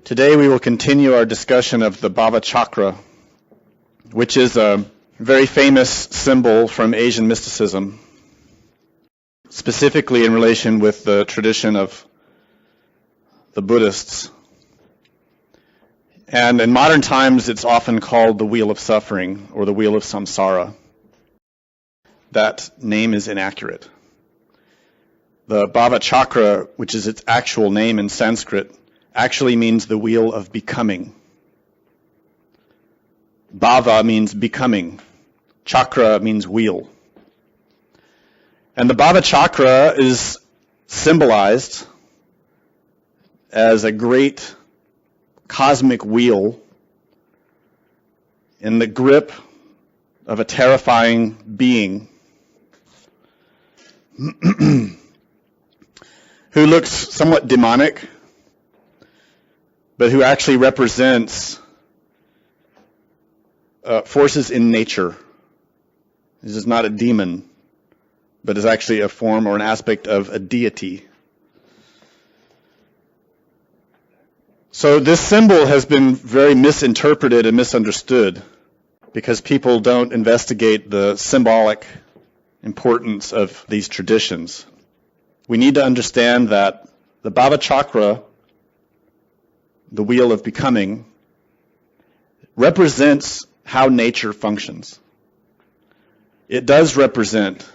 Today we will continue our discussion of the Bhavachakra, which is a very famous symbol from Asian mysticism, specifically in relation with the tradition of the Buddhists. And in modern times it's often called the wheel of suffering or the wheel of samsara. That name is inaccurate. The Bhavachakra, which is its actual name in Sanskrit, actually means the wheel of becoming. Bhava means becoming. Chakra means wheel. And the Bhavachakra is symbolized as a great cosmic wheel in the grip of a terrifying being who looks somewhat demonic, but who actually represents forces in nature. This is not a demon, but is actually a form or an aspect of a deity. So this symbol has been very misinterpreted and misunderstood because people don't investigate the symbolic importance of these traditions. We need to understand that the Bhavachakra, the wheel of becoming, represents how nature functions. It does represent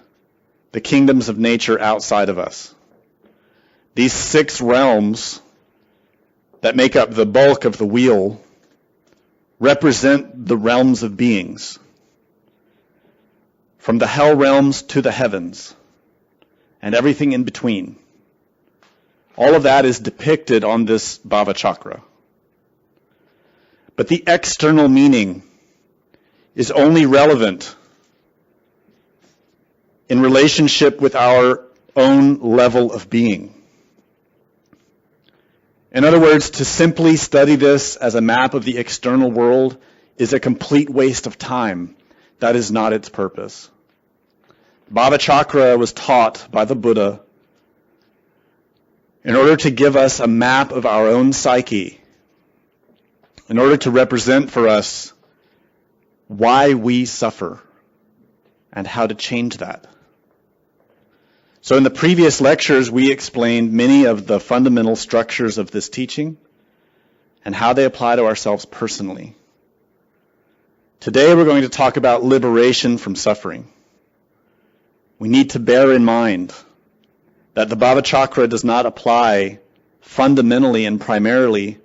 the kingdoms of nature outside of us. These 6 realms that make up the bulk of the wheel represent the realms of beings, from the hell realms to the heavens, and everything in between. All of that is depicted on this Bhavachakra. But the external meaning is only relevant in relationship with our own level of being. In other words, to simply study this as a map of the external world is a complete waste of time. That is not its purpose. Bhavachakra was taught by the Buddha in order to give us a map of our own psyche, in order to represent for us why we suffer and how to change that. So in the previous lectures, we explained many of the fundamental structures of this teaching and how they apply to ourselves personally. Today we're going to talk about liberation from suffering. We need to bear in mind that the Bhavachakra does not apply fundamentally and primarily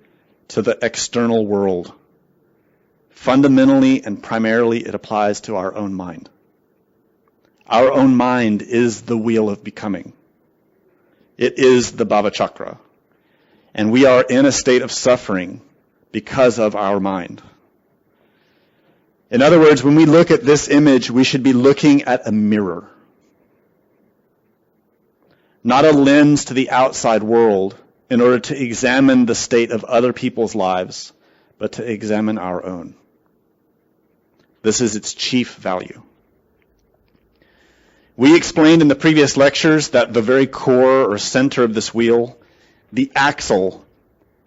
to the external world. Fundamentally and primarily it applies to our own mind. Our own mind is the wheel of becoming. It is the Bhavachakra. And we are in a state of suffering because of our mind. In other words, when we look at this image, we should be looking at a mirror. Not a lens to the outside world in order to examine the state of other people's lives, but to examine our own. This is its chief value. We explained in the previous lectures that the very core or center of this wheel, the axle,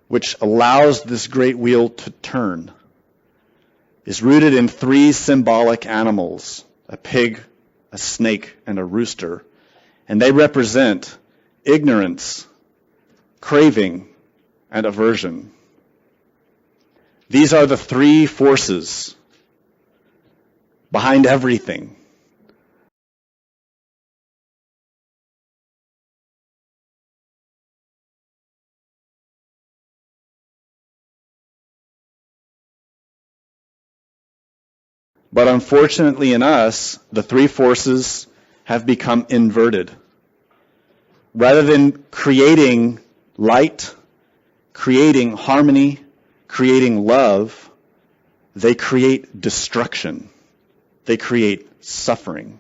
which allows this great wheel to turn, is rooted in 3 symbolic animals, a pig, a snake, and a rooster. And they represent ignorance, craving, and aversion. These are the 3 forces behind everything. But unfortunately in us, the 3 forces have become inverted. Rather than creating light, creating harmony, creating love, they create destruction. They create suffering.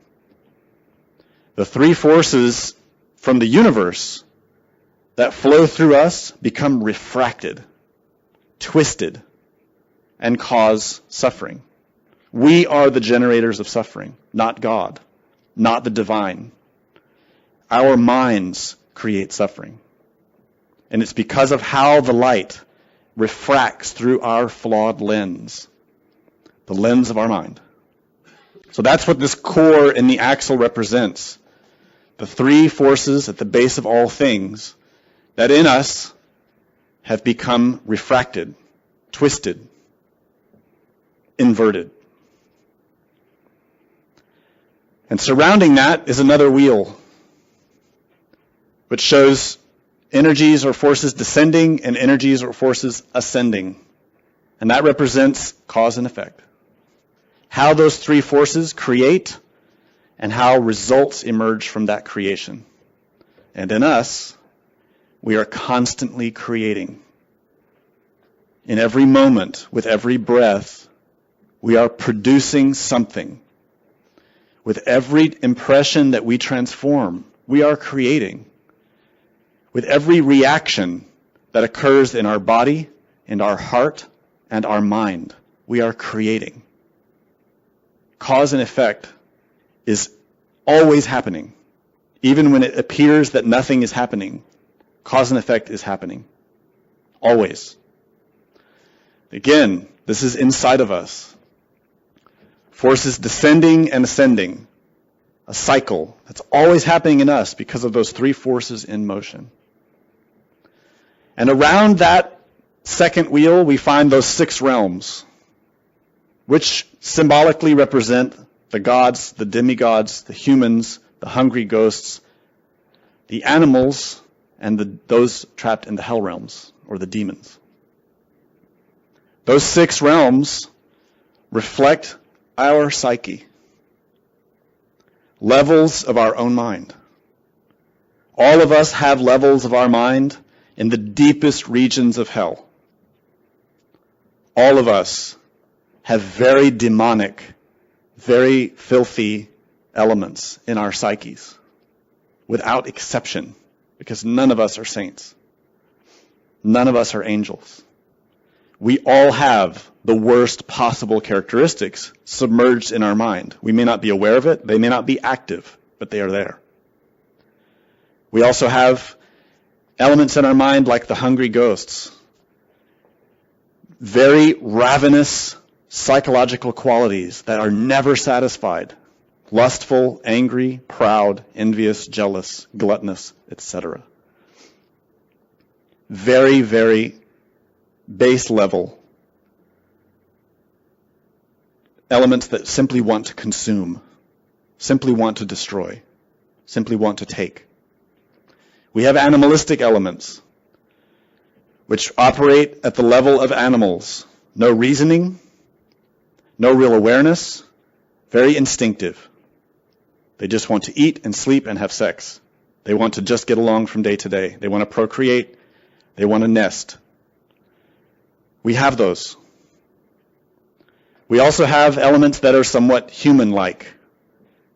The 3 forces from the universe that flow through us become refracted, twisted, and cause suffering. We are the generators of suffering, not God, not the divine. Our minds create suffering. And it's because of how the light refracts through our flawed lens, the lens of our mind. So that's what this core in the axle represents. The three forces at the base of all things that in us have become refracted, twisted, inverted. And surrounding that is another wheel, which shows energies or forces descending and energies or forces ascending. And that represents cause and effect. How those three forces create and how results emerge from that creation. And in us, we are constantly creating. In every moment, with every breath, we are producing something. With every impression that we transform, we are creating. With every reaction that occurs in our body, in our heart, and our mind, we are creating. Cause and effect is always happening. Even when it appears that nothing is happening, cause and effect is happening. Always. Again, this is inside of us. Forces descending and ascending. A cycle that's always happening in us because of those three forces in motion. And around that second wheel, we find those 6 realms, which symbolically represent the gods, the demigods, the humans, the hungry ghosts, the animals, and those trapped in the hell realms, or the demons. Those 6 realms reflect our psyche, levels of our own mind. All of us have levels of our mind in the deepest regions of hell. All of us have very demonic, very filthy elements in our psyches, without exception, because none of us are saints. None of us are angels. We all have the worst possible characteristics submerged in our mind. We may not be aware of it, they may not be active, but they are there. We also have elements in our mind like the hungry ghosts. Very ravenous psychological qualities that are never satisfied. Lustful, angry, proud, envious, jealous, gluttonous, etc. Very, very base level elements that simply want to consume, simply want to destroy, simply want to take. We have animalistic elements which operate at the level of animals. No reasoning, no real awareness, very instinctive. They just want to eat and sleep and have sex. They want to just get along from day to day. They want to procreate. They want to nest. We have those. We also have elements that are somewhat human-like.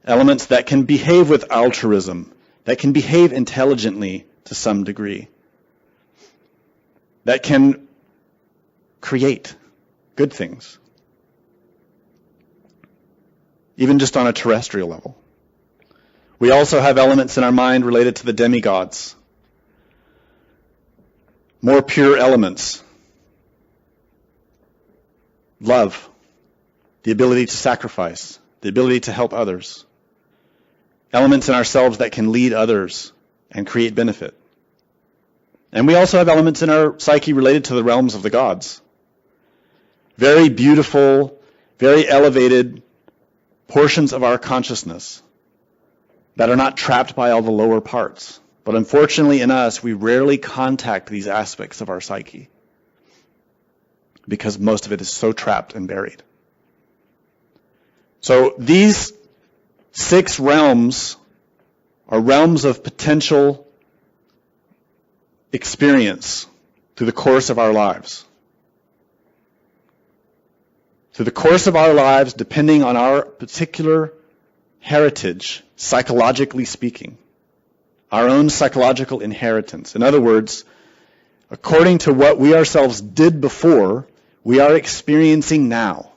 Elements that can behave with altruism, that can behave intelligently to some degree, that can create good things, even just on a terrestrial level. We also have elements in our mind related to the demigods, more pure elements. Love, the ability to sacrifice, the ability to help others. Elements in ourselves that can lead others and create benefit. And we also have elements in our psyche related to the realms of the gods. Very beautiful, very elevated portions of our consciousness that are not trapped by all the lower parts. But unfortunately in us, we rarely contact these aspects of our psyche because most of it is so trapped and buried. So these 6 realms are realms of potential experience through the course of our lives. Through the course of our lives, depending on our particular heritage, psychologically speaking, our own psychological inheritance. In other words, according to what we ourselves did before, we are experiencing now.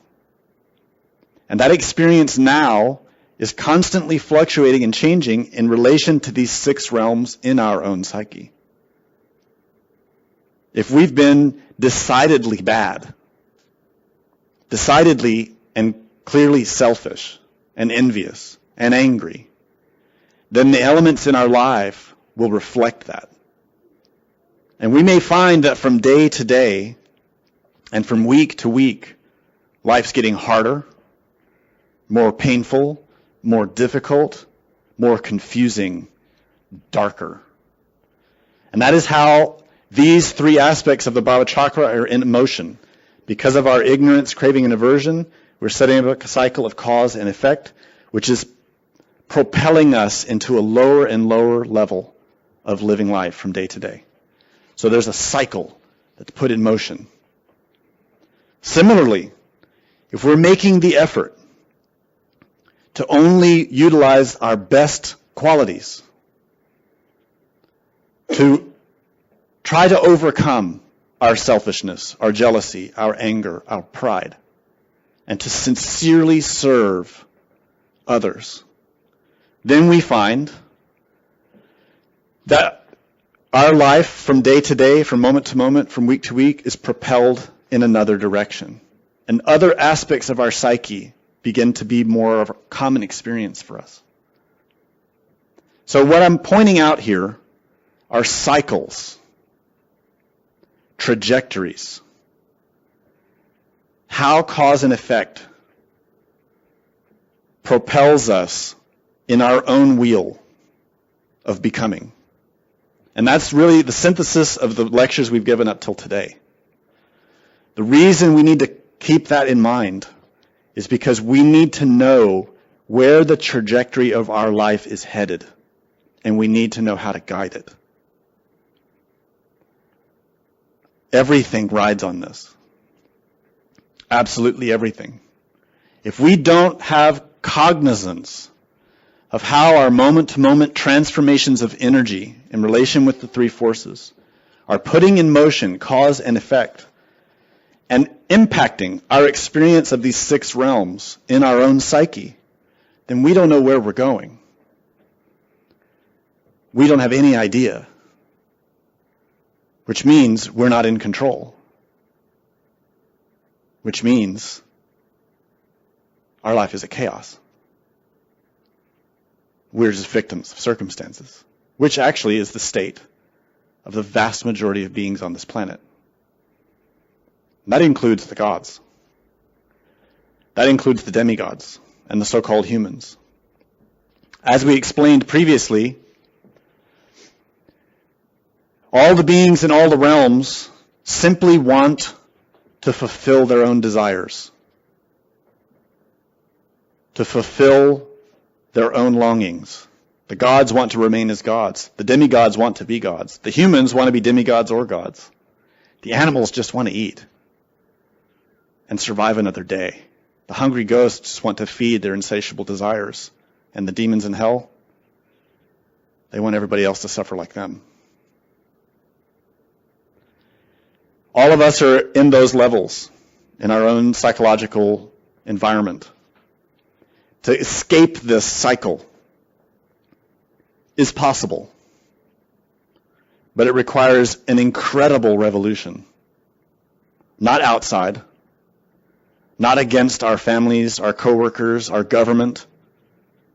And that experience now is constantly fluctuating and changing in relation to these 6 realms in our own psyche. if we've been decidedly bad, decidedly and clearly selfish and envious and angry, then the elements in our life will reflect that. And we may find that from day to day and from week to week, life's getting harder, more painful, more difficult, more confusing, darker. And that is how these three aspects of the Bhavachakra are in motion. Because of our ignorance, craving, and aversion, we're setting up a cycle of cause and effect, which is propelling us into a lower and lower level of living life from day to day. So there's a cycle that's put in motion. Similarly, if we're making the effort to only utilize our best qualities, to try to overcome our selfishness, our jealousy, our anger, our pride, and to sincerely serve others, then we find that our life from day to day, from moment to moment, from week to week, is propelled in another direction. And other aspects of our psyche begin to be more of a common experience for us. So what I'm pointing out here are cycles, trajectories, how cause and effect propels us in our own wheel of becoming. And that's really the synthesis of the lectures we've given up till today. The reason we need to keep that in mind is because we need to know where the trajectory of our life is headed, and we need to know how to guide it. Everything rides on this. Absolutely everything. If we don't have cognizance of how our moment-to-moment transformations of energy in relation with the three forces are putting in motion cause and effect and impacting our experience of these six realms in our own psyche, then we don't know where we're going. We don't have any idea, which means we're not in control, which means our life is a chaos. We're just victims of circumstances, which actually is the state of the vast majority of beings on this planet. And that includes the gods. That includes the demigods and the so-called humans. As we explained previously, all the beings in all the realms simply want to fulfill their own desires, to fulfill their own longings. The gods want to remain as gods. The demigods want to be gods. The humans want to be demigods or gods. The animals just want to eat and survive another day. The hungry ghosts want to feed their insatiable desires. And the demons in hell, they want everybody else to suffer like them. All of us are in those levels in our own psychological environment. To escape this cycle is possible, but it requires an incredible revolution. Not outside, not against our families, our coworkers, our government,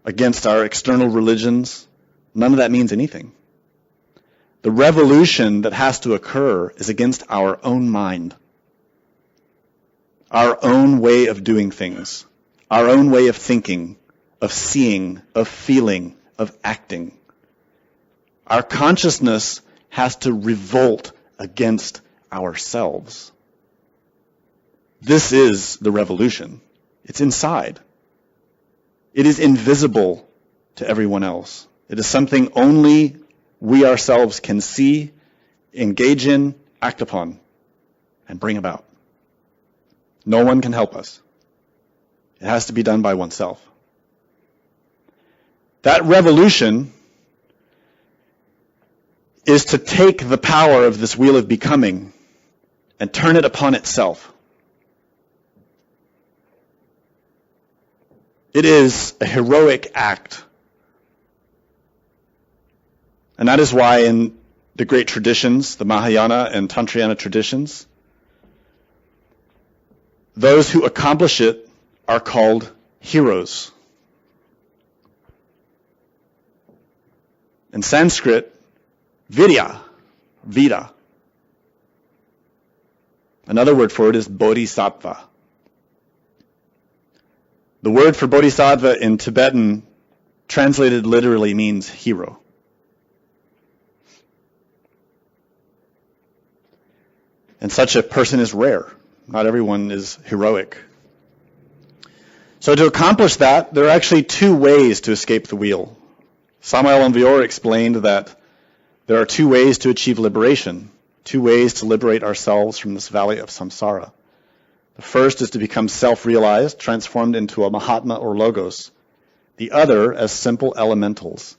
against our external religions. None of that means anything. The revolution that has to occur is against our own mind, our own way of doing things, our own way of thinking, of seeing, of feeling, of acting. Our consciousness has to revolt against ourselves. This is the revolution. It's inside. It is invisible to everyone else. It is something only we ourselves can see, engage in, act upon, and bring about. No one can help us. It has to be done by oneself. That revolution is to take the power of this wheel of becoming and turn it upon itself. It is a heroic act. And that is why in the great traditions, the Mahayana and Tantrayana traditions, those who accomplish it are called heroes. In Sanskrit, Virya, Vira. Another word for it is bodhisattva. The word for bodhisattva in Tibetan, translated literally, means hero. And such a person is rare. Not everyone is heroic. So to accomplish that, there are actually two ways to escape the wheel. Samael Aun Weor explained that there are two ways to achieve liberation, two ways to liberate ourselves from this valley of samsara. The first is to become self-realized, transformed into a Mahatma or Logos. The other as simple elementals,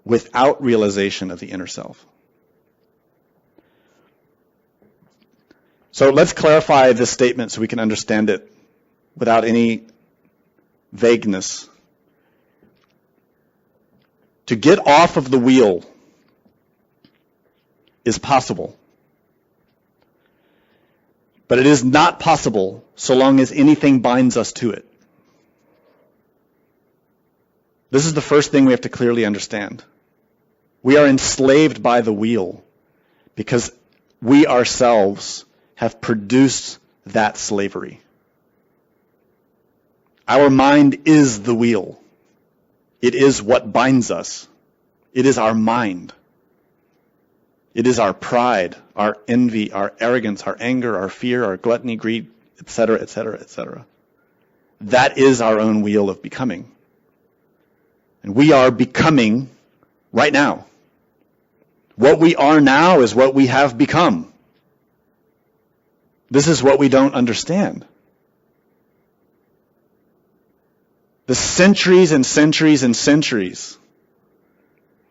without realization of the inner self. So let's clarify this statement so we can understand it without any vagueness. To get off of the wheel is possible. But it is not possible so long as anything binds us to it. This is the first thing we have to clearly understand. We are enslaved by the wheel because we ourselves have produced that slavery. Our mind is the wheel. It is what binds us. It is our mind. It is our pride, our envy, our arrogance, our anger, our fear, our gluttony, greed, etc., etc., etc. That is our own wheel of becoming. And we are becoming right now. What we are now is what we have become. This is what we don't understand. The centuries and centuries and centuries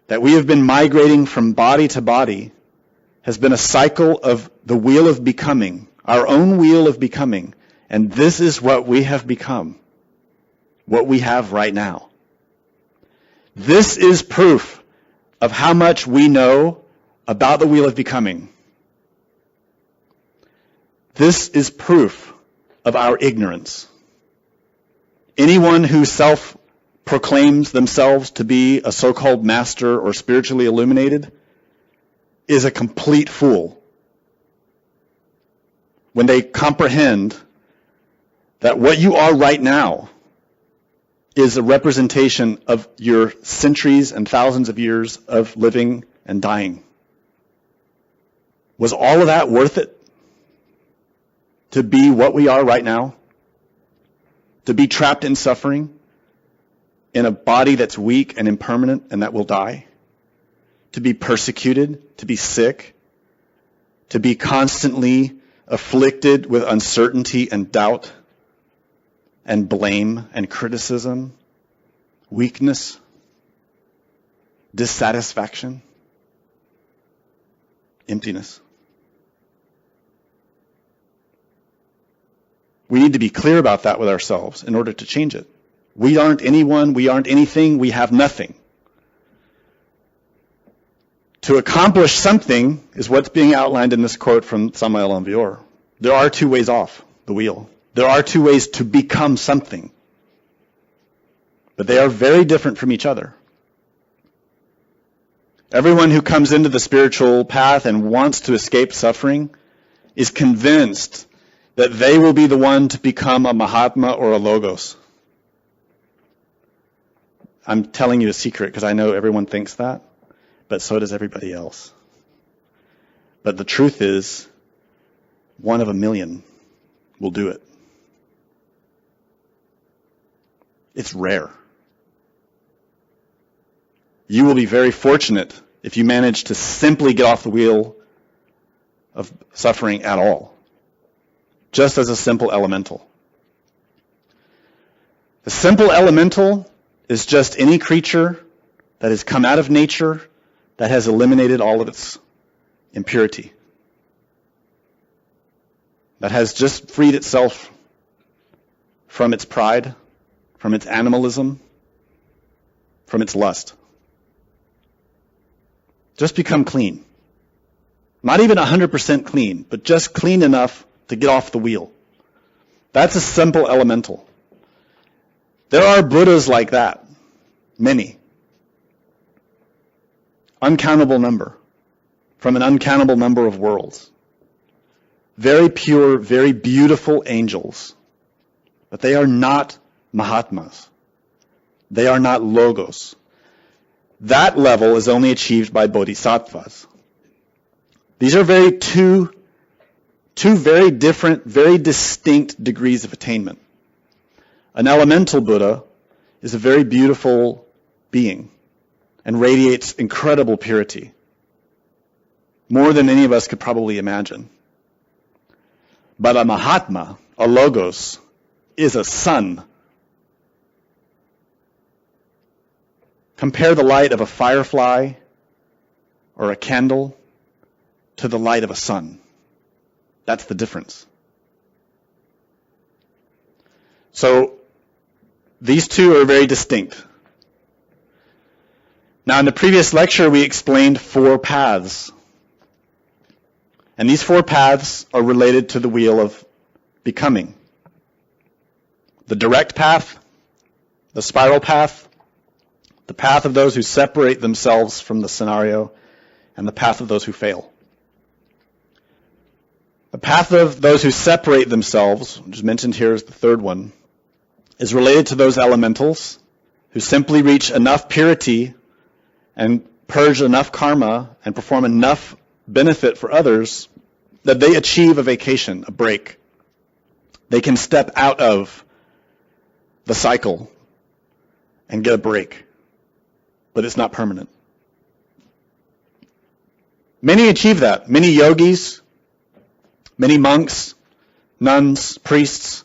that we have been migrating from body to body has been a cycle of the wheel of becoming, our own wheel of becoming. And this is what we have become, what we have right now. This is proof of how much we know about the wheel of becoming. This is proof of our ignorance. Anyone who self-proclaims themselves to be a so-called master or spiritually illuminated is a complete fool when they comprehend that what you are right now is a representation of your centuries and thousands of years of living and dying. Was all of that worth it? To be what we are right now? To be trapped in suffering? In a body that's weak and impermanent and that will die? To be persecuted? To be sick? To be constantly afflicted with uncertainty and doubt? And blame and criticism, weakness, dissatisfaction, emptiness. We need to be clear about that with ourselves in order to change it. We aren't anyone, we aren't anything, we have nothing. To accomplish something is what's being outlined in this quote from Samael Aun Weor. There are two ways off the wheel. There are two ways to become something. But they are very different from each other. Everyone who comes into the spiritual path and wants to escape suffering is convinced that they will be the one to become a Mahatma or a Logos. I'm telling you a secret because I know everyone thinks that, but so does everybody else. But the truth is, one of a million will do it. It's rare. You will be very fortunate if you manage to simply get off the wheel of suffering at all. Just as a simple elemental. The simple elemental is just any creature that has come out of nature that has eliminated all of its impurity. That has just freed itself from its pride, from its animalism, from its lust. Just become clean. Not even 100% clean, but just clean enough to get off the wheel. That's a simple elemental. There are Buddhas like that. Many. Uncountable number. From an uncountable number of worlds. Very pure, very beautiful angels. But they are not Mahatmas. They are not Logos. That level is only achieved by Bodhisattvas. These are two very different, very distinct degrees of attainment. An elemental Buddha is a very beautiful being and radiates incredible purity. More than any of us could probably imagine. But a Mahatma, a Logos, is a sun. Compare the light of a firefly or a candle to the light of a sun. That's the difference. So, these two are very distinct. Now, in the previous lecture, we explained 4 paths. And these 4 paths are related to the wheel of becoming. The direct path, the spiral path, the path of those who separate themselves from the scenario, and the path of those who fail. The path of those who separate themselves, which is mentioned here as the 3rd one, is related to those elementals who simply reach enough purity and purge enough karma and perform enough benefit for others that they achieve a vacation, a break. They can step out of the cycle and get a break, but it's not permanent. Many achieve that. Many yogis, many monks, nuns, priests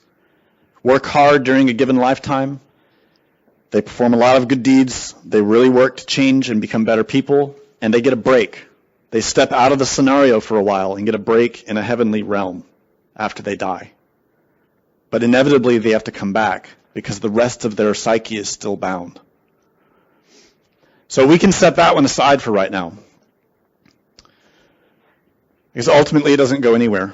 work hard during a given lifetime. They perform a lot of good deeds. They really work to change and become better people, and they get a break. They step out of the scenario for a while and get a break in a heavenly realm after they die. But inevitably they have to come back because the rest of their psyche is still bound. So we can set that one aside for right now. Because ultimately it doesn't go anywhere.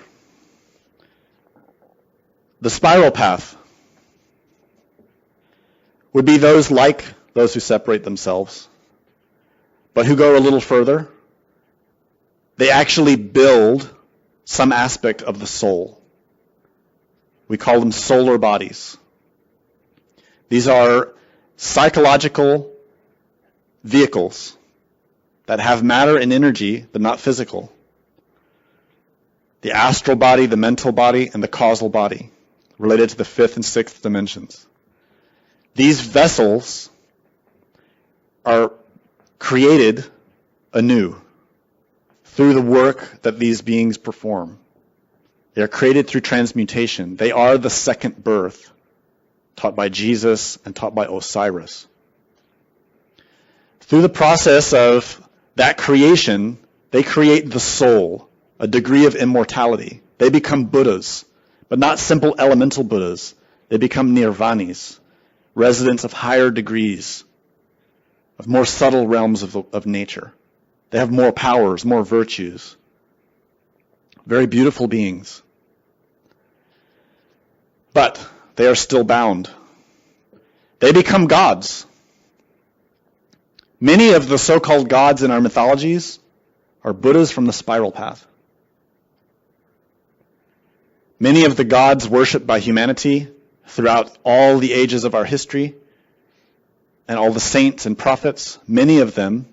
The spiral path would be those like those who separate themselves, but who go a little further. They actually build some aspect of the soul. We call them solar bodies. These are psychological vehicles that have matter and energy, but not physical. The astral body, the mental body, and the causal body, related to the 5th and 6th dimensions. These vessels are created anew through the work that these beings perform. They are created through transmutation. They are the second birth, taught by Jesus and taught by Osiris. Through the process of that creation, they create the soul, a degree of immortality. They become Buddhas, but not simple elemental Buddhas. They become nirvanis, residents of higher degrees, of more subtle realms of nature. They have more powers, more virtues. Very beautiful beings. But they are still bound. They become gods. Many of the so-called gods in our mythologies are Buddhas from the spiral path. Many of the gods worshipped by humanity throughout all the ages of our history, and all the saints and prophets, many of them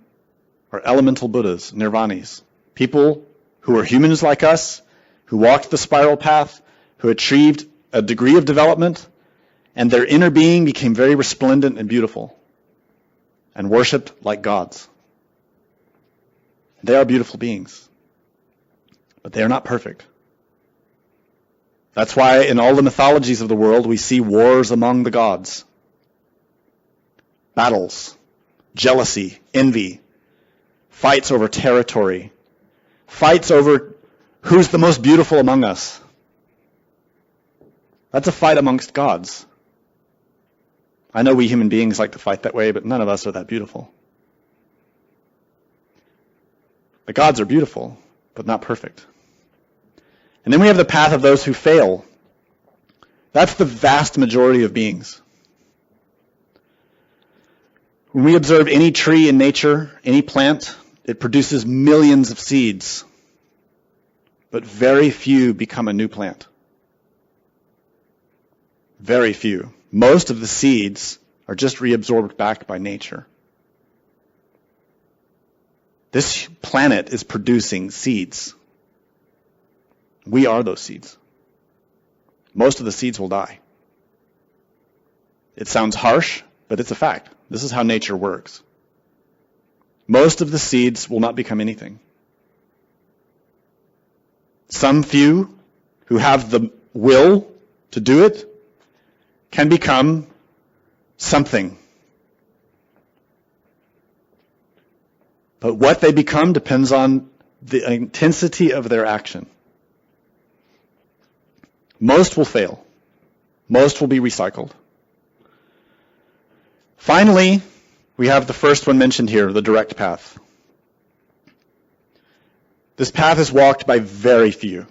are elemental Buddhas, nirvanis. People who are humans like us, who walked the spiral path, who achieved a degree of development, and their inner being became very resplendent and beautiful, and worshipped like gods. They are beautiful beings, but they are not perfect. That's why in all the mythologies of the world we see wars among the gods. Battles, jealousy, envy, fights over territory, fights over who's the most beautiful among us. That's a fight amongst gods. I know we human beings like to fight that way, but none of us are that beautiful. The gods are beautiful, but not perfect. And then we have the path of those who fail. That's the vast majority of beings. When we observe any tree in nature, any plant, it produces millions of seeds, but very few become a new plant. Very few. Most of the seeds are just reabsorbed back by nature. This planet is producing seeds. We are those seeds. Most of the seeds will die. It sounds harsh, but it's a fact. This is how nature works. Most of the seeds will not become anything. Some few who have the will to do it can become something. But what they become depends on the intensity of their action. Most will fail. Most will be recycled. Finally, we have the first one mentioned here, the direct path. This path is walked by very few.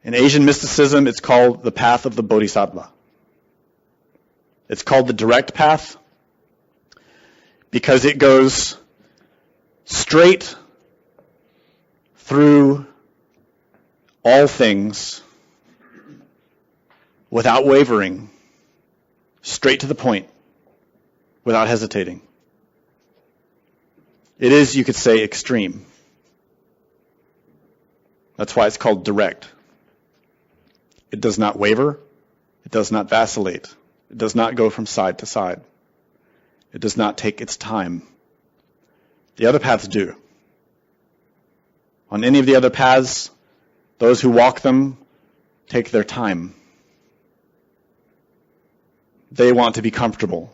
In Asian mysticism, it's called the path of the Bodhisattva. It's called the direct path because it goes straight through all things without wavering, straight to the point, without hesitating. It is, you could say, extreme. That's why it's called direct. It does not waver. It does not vacillate. It does not go from side to side. It does not take its time. The other paths do. On any of the other paths, those who walk them take their time. They want to be comfortable.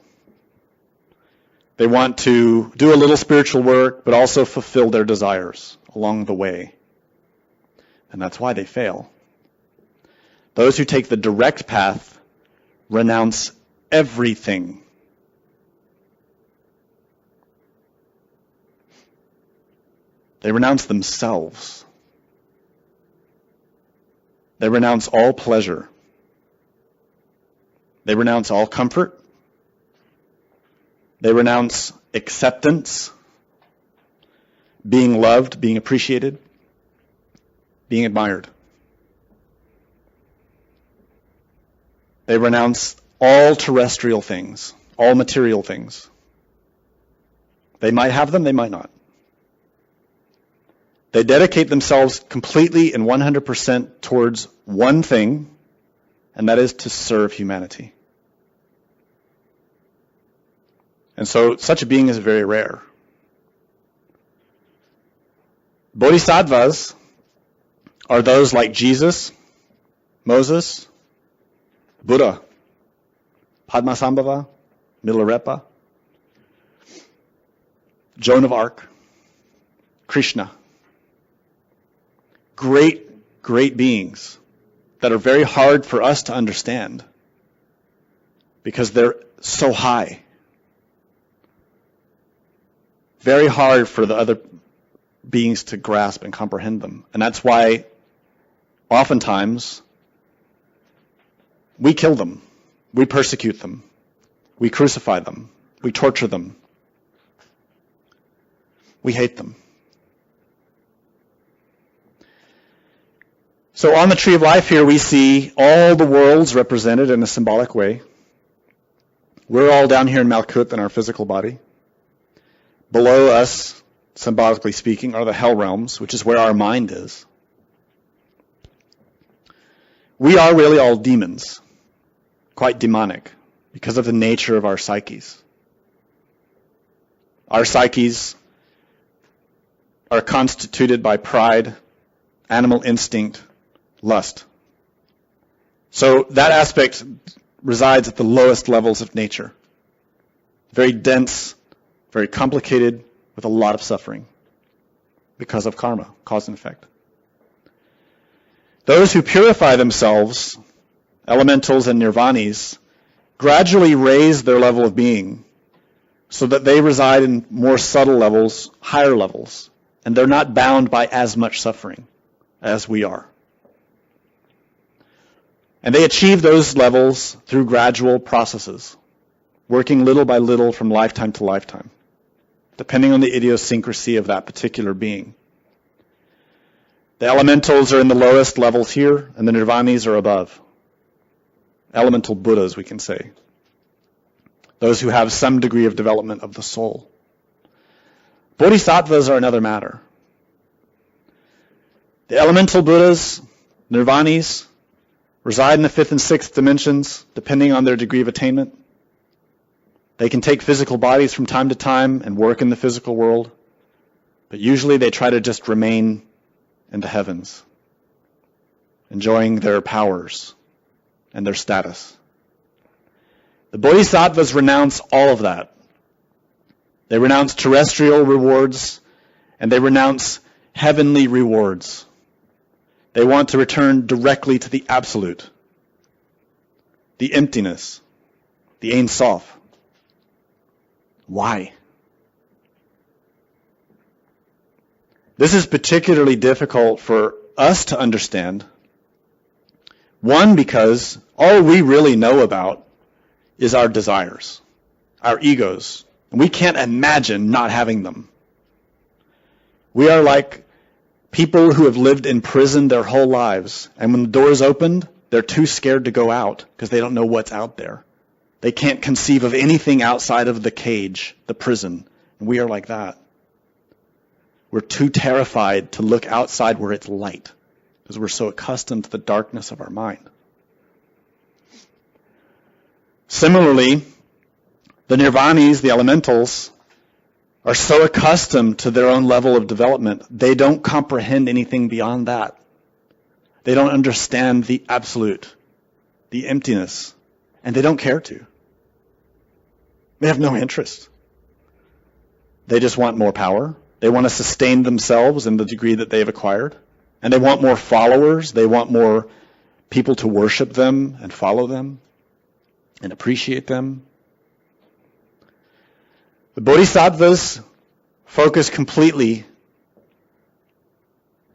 They want to do a little spiritual work, but also fulfill their desires along the way. And that's why they fail. Those who take the direct path renounce everything. They renounce themselves. They renounce all pleasure. They renounce all comfort. They renounce acceptance, being loved, being appreciated, being admired. They renounce all terrestrial things, all material things. They might have them, they might not. They dedicate themselves completely and 100% towards one thing, and that is to serve humanity. And so such a being is very rare. Bodhisattvas are those like Jesus, Moses, Buddha, Padmasambhava, Milarepa, Joan of Arc, Krishna. Great, great beings that are very hard for us to understand because they're so high. Very hard for the other beings to grasp and comprehend them. And that's why oftentimes we kill them, we persecute them, we crucify them, we torture them, we hate them. So on the Tree of Life here we see all the worlds represented in a symbolic way. We're all down here in Malkut in our physical body. Below us, symbolically speaking, are the hell realms, which is where our mind is. We are really all demons, quite demonic, because of the nature of our psyches. Our psyches are constituted by pride, animal instinct, lust. So that aspect resides at the lowest levels of nature. Very dense, very complicated, with a lot of suffering because of karma, cause and effect. Those who purify themselves, elementals and nirvanis, gradually raise their level of being so that they reside in more subtle levels, higher levels, and they're not bound by as much suffering as we are. And they achieve those levels through gradual processes, working little by little from lifetime to lifetime, depending on the idiosyncrasy of that particular being. The elementals are in the lowest levels here, and the nirvanis are above. Elemental Buddhas, we can say. Those who have some degree of development of the soul. Bodhisattvas are another matter. The elemental Buddhas, nirvanis, reside in the 5th and 6th dimensions, depending on their degree of attainment. They can take physical bodies from time to time and work in the physical world, but usually they try to just remain in the heavens, enjoying their powers and their status. The Bodhisattvas renounce all of that. They renounce terrestrial rewards, and they renounce heavenly rewards. They want to return directly to the absolute, the emptiness, the Ein Sof. Why? This is particularly difficult for us to understand. One, because all we really know about is our desires, our egos. And we can't imagine not having them. We are like people who have lived in prison their whole lives. And when the doors opened, they're too scared to go out because they don't know what's out there. They can't conceive of anything outside of the cage, the prison. And we are like that. We're too terrified to look outside where it's light because we're so accustomed to the darkness of our mind. Similarly, the nirvanis, the elementals, are so accustomed to their own level of development, they don't comprehend anything beyond that. They don't understand the absolute, the emptiness, and they don't care to. They have no interest. They just want more power. They want to sustain themselves in the degree that they have acquired. And they want more followers. They want more people to worship them and follow them and appreciate them. The Bodhisattvas focus completely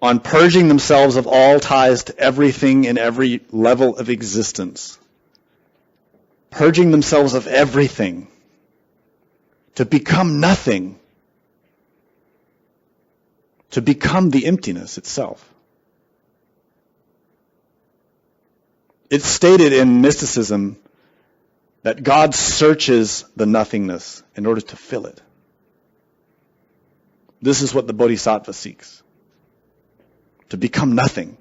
on purging themselves of all ties to everything in every level of existence. Purging themselves of everything to become nothing. To become the emptiness itself. It's stated in mysticism that God searches the nothingness in order to fill it. This is what the Bodhisattva seeks. To become nothing.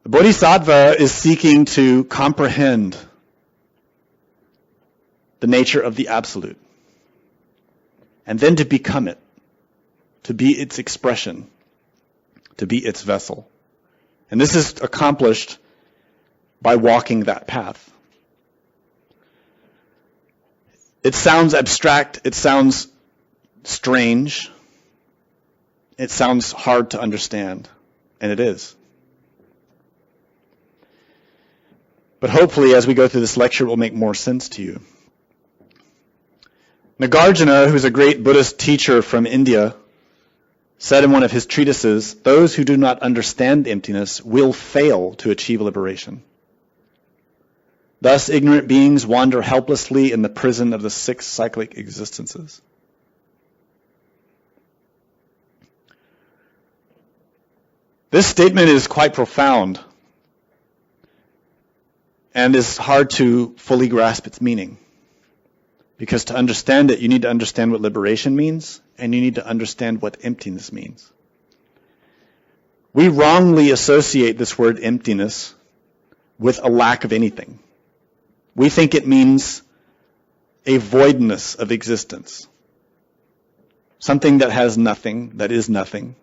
The Bodhisattva is seeking to comprehend the nature of the absolute. And then to become it. To be its expression. To be its vessel. And this is accomplished by walking that path. It sounds abstract. It sounds strange. It sounds hard to understand. And it is. But hopefully, as we go through this lecture, it will make more sense to you. Nagarjuna, who's a great Buddhist teacher from India, said in one of his treatises, those who do not understand emptiness will fail to achieve liberation. Thus, ignorant beings wander helplessly in the prison of the 6 cyclic existences. This statement is quite profound and is hard to fully grasp its meaning. Because to understand it, you need to understand what liberation means, and you need to understand what emptiness means. We wrongly associate this word emptiness with a lack of anything. We think it means a voidness of existence. Something that has nothing, that is nothing.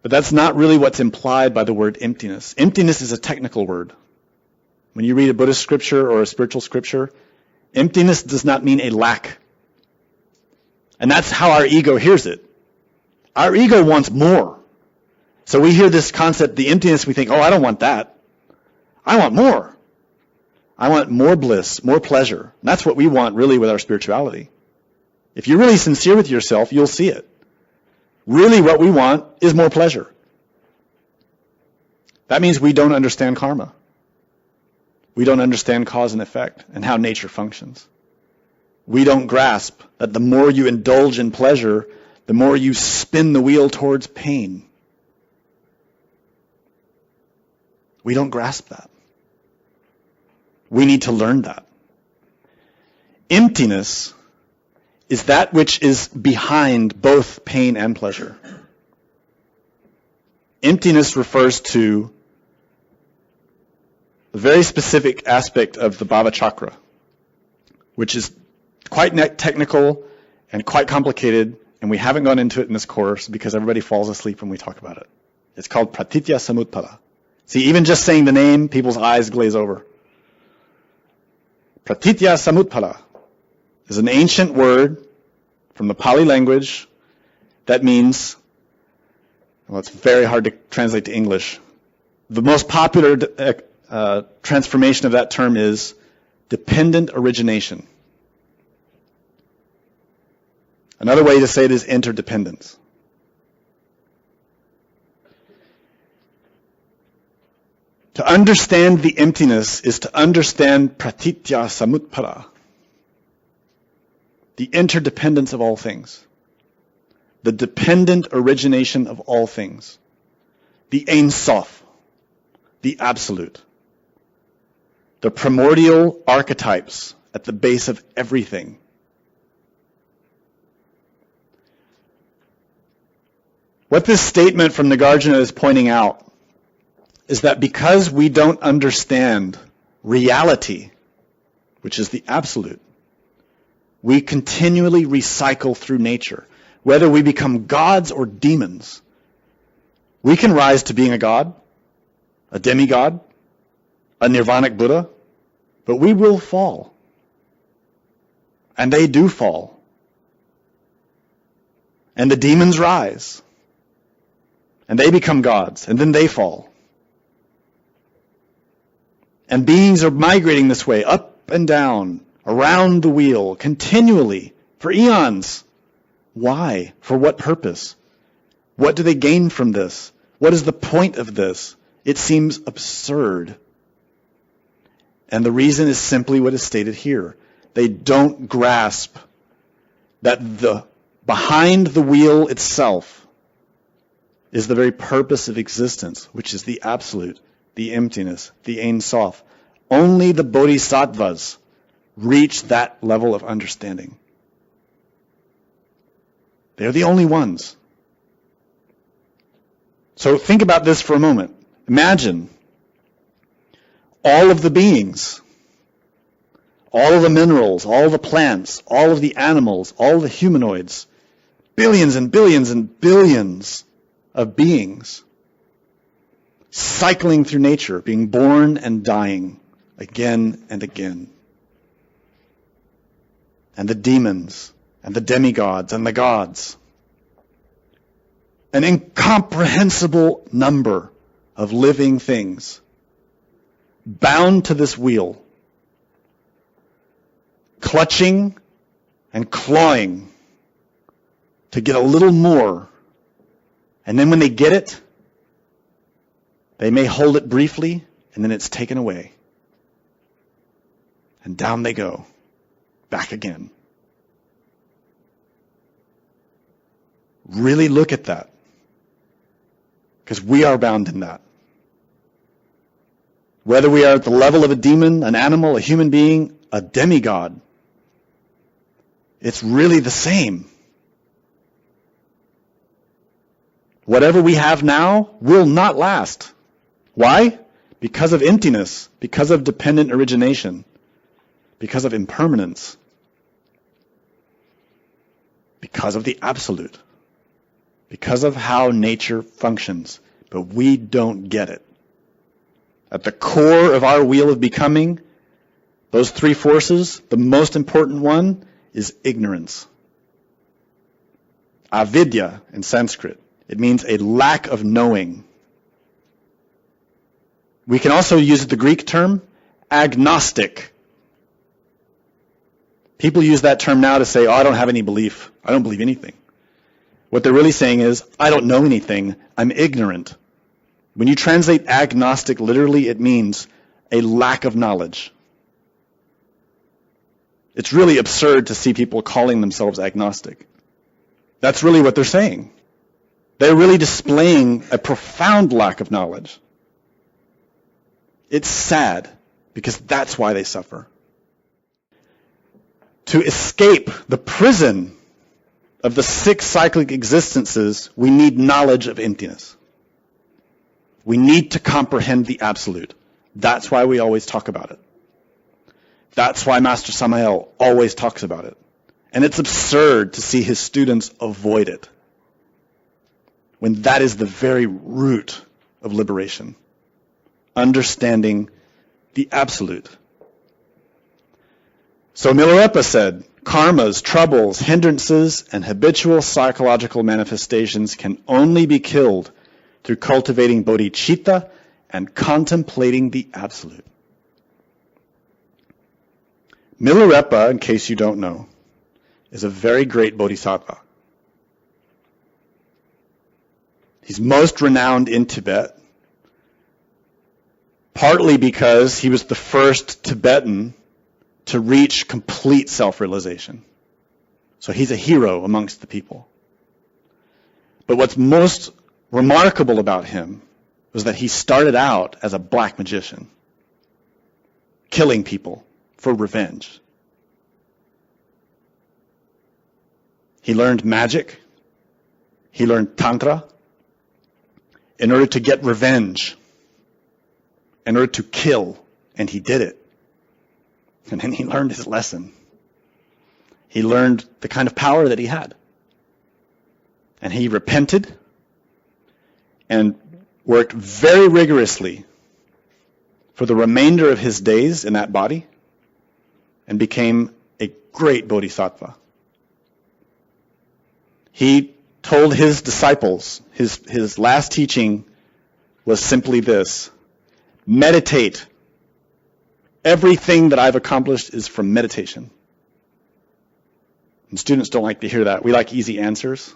But that's not really what's implied by the word emptiness. Emptiness is a technical word. When you read a Buddhist scripture or a spiritual scripture, emptiness does not mean a lack. And that's how our ego hears it. Our ego wants more. So we hear this concept, the emptiness, we think, oh, I don't want that. I want more. I want more bliss, more pleasure. And that's what we want really with our spirituality. If you're really sincere with yourself, you'll see it. Really what we want is more pleasure. That means we don't understand karma. We don't understand cause and effect and how nature functions. We don't grasp that the more you indulge in pleasure, the more you spin the wheel towards pain. We don't grasp that. We need to learn that. Emptiness is that which is behind both pain and pleasure. Emptiness refers to a very specific aspect of the Bhavachakra, which is quite technical and quite complicated, and we haven't gone into it in this course because everybody falls asleep when we talk about it. It's called pratitya samutpada. See, even just saying the name, people's eyes glaze over. Pratitya samutpada is an ancient word from the Pali language that means, well, it's very hard to translate to English. The most popular transformation of that term is dependent origination. Another way to say it is interdependence. To understand the emptiness is to understand pratitya samutpada, the interdependence of all things, the dependent origination of all things, the Ein Sof, the absolute, the primordial archetypes at the base of everything. What this statement from Nagarjuna is pointing out is that because we don't understand reality, which is the absolute, we continually recycle through nature. Whether we become gods or demons, we can rise to being a god, a demigod, a nirvanic Buddha, but we will fall. And they do fall. And the demons rise. And they become gods, and then they fall. And beings are migrating this way, up and down, around the wheel, continually, for eons. Why? For what purpose? What do they gain from this? What is the point of this? It seems absurd. And the reason is simply what is stated here. They don't grasp that behind the wheel itself is the very purpose of existence, which is the absolute, the emptiness, the Ein Sof. Only the bodhisattvas reach that level of understanding. They're the only ones. So think about this for a moment. Imagine all of the beings, all of the minerals, all of the plants, all of the animals, all of the humanoids, billions and billions and billions of beings cycling through nature, being born and dying again and again. And the demons and the demigods and the gods. An incomprehensible number of living things bound to this wheel, clutching and clawing to get a little more. And then when they get it, they may hold it briefly, and then it's taken away. And down they go, back again. Really look at that. Because we are bound in that. Whether we are at the level of a demon, an animal, a human being, a demigod, it's really the same. Whatever we have now will not last. Why? Because of emptiness, because of dependent origination, because of impermanence, because of the absolute, because of how nature functions. But we don't get it. At the core of our wheel of becoming, those three forces, the most important one is ignorance. Avidya in Sanskrit. It means a lack of knowing. We can also use the Greek term agnostic. People use that term now to say, oh, I don't have any belief. I don't believe anything. What they're really saying is, I don't know anything. I'm ignorant. When you translate agnostic literally, it means a lack of knowledge. It's really absurd to see people calling themselves agnostic. That's really what they're saying. They're really displaying a profound lack of knowledge. It's sad, because that's why they suffer. To escape the prison of the 6 cyclic existences, we need knowledge of emptiness. We need to comprehend the absolute. That's why we always talk about it. That's why Master Samael always talks about it. And it's absurd to see his students avoid it, when that is the very root of liberation. Understanding the absolute. So Milarepa said, karmas, troubles, hindrances, and habitual psychological manifestations can only be killed through cultivating bodhicitta and contemplating the absolute. Milarepa, in case you don't know, is a very great bodhisattva. He's most renowned in Tibet, partly because he was the first Tibetan to reach complete self-realization. So he's a hero amongst the people. But what's most remarkable about him was that he started out as a black magician, killing people for revenge. He learned magic. He learned tantra in order to get revenge, in order to kill, and he did it. And then he learned his lesson. He learned the kind of power that he had. And he repented and worked very rigorously for the remainder of his days in that body and became a great bodhisattva. He told his disciples, his last teaching was simply this: meditate. Everything that I've accomplished is from meditation. And students don't like to hear that. We like easy answers.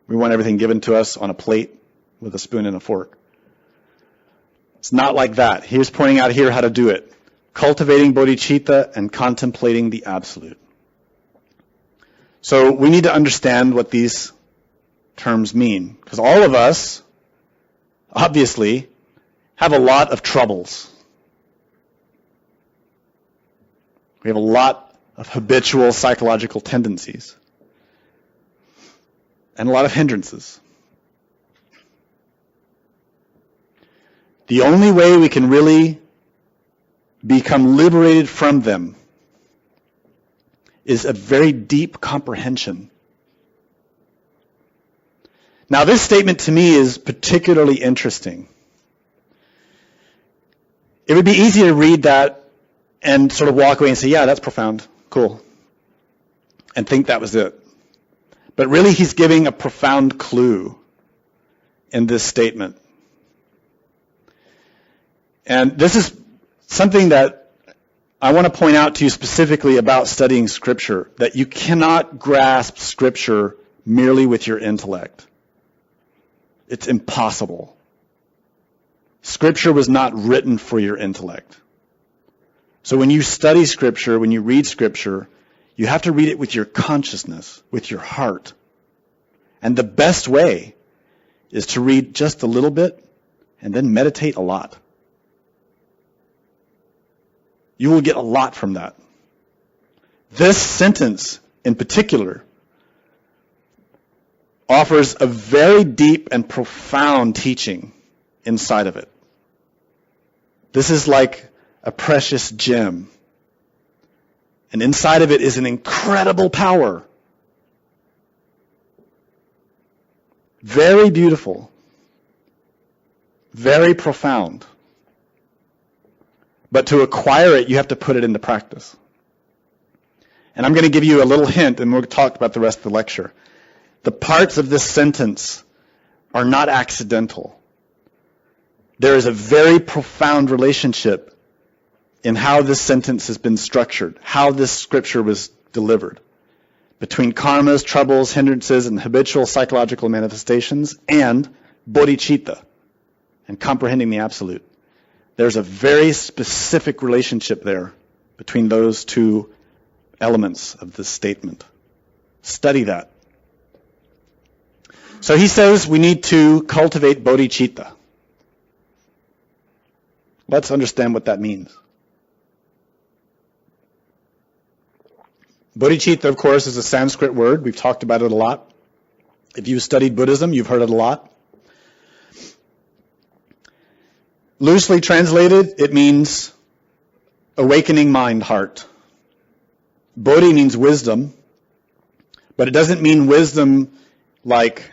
We want everything given to us on a plate with a spoon and a fork. It's not like that. He was pointing out here how to do it. Cultivating bodhicitta and contemplating the absolute. So we need to understand what these terms mean, because all of us, obviously, have a lot of troubles. We have a lot of habitual psychological tendencies and a lot of hindrances. The only way we can really become liberated from them is a very deep comprehension. Now, this statement to me is particularly interesting. It would be easy to read that and sort of walk away and say, yeah, that's profound, cool, and think that was it. But really, he's giving a profound clue in this statement. And this is something that I want to point out to you specifically about studying Scripture, that you cannot grasp Scripture merely with your intellect. It's impossible. Scripture was not written for your intellect. So when you study Scripture, when you read Scripture, you have to read it with your consciousness, with your heart. And the best way is to read just a little bit and then meditate a lot. You will get a lot from that. This sentence in particular offers a very deep and profound teaching inside of it. This is like a precious gem. And inside of it is an incredible power. Very beautiful. Very profound. But to acquire it, you have to put it into practice. And I'm going to give you a little hint, and we'll talk about the rest of the lecture. The parts of this sentence are not accidental. There is a very profound relationship in how this sentence has been structured, how this scripture was delivered between karmas, troubles, hindrances, and habitual psychological manifestations, and bodhicitta, and comprehending the absolute. There's a very specific relationship there between those two elements of this statement. Study that. So he says we need to cultivate bodhicitta. Let's understand what that means. Bodhicitta, of course, is a Sanskrit word. We've talked about it a lot. If you've studied Buddhism, you've heard it a lot. Loosely translated, it means awakening mind, heart. Bodhi means wisdom, but it doesn't mean wisdom like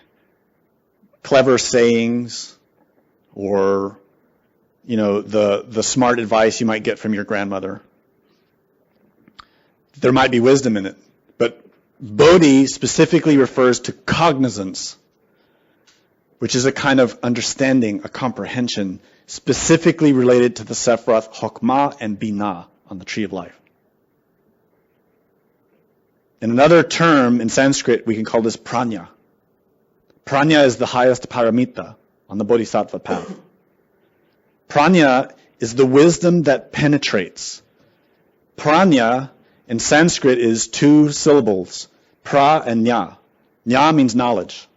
clever sayings or, the smart advice you might get from your grandmother. There might be wisdom in it, but bodhi specifically refers to cognizance, which is a kind of understanding, a comprehension, specifically related to the Sephiroth Chokmah and Binah on the Tree of Life. In another term in Sanskrit, we can call this prajna. Prajna is the highest paramita on the bodhisattva path. Prajna is the wisdom that penetrates. Prajna in Sanskrit is 2 syllables, pra and nya. Nya means knowledge.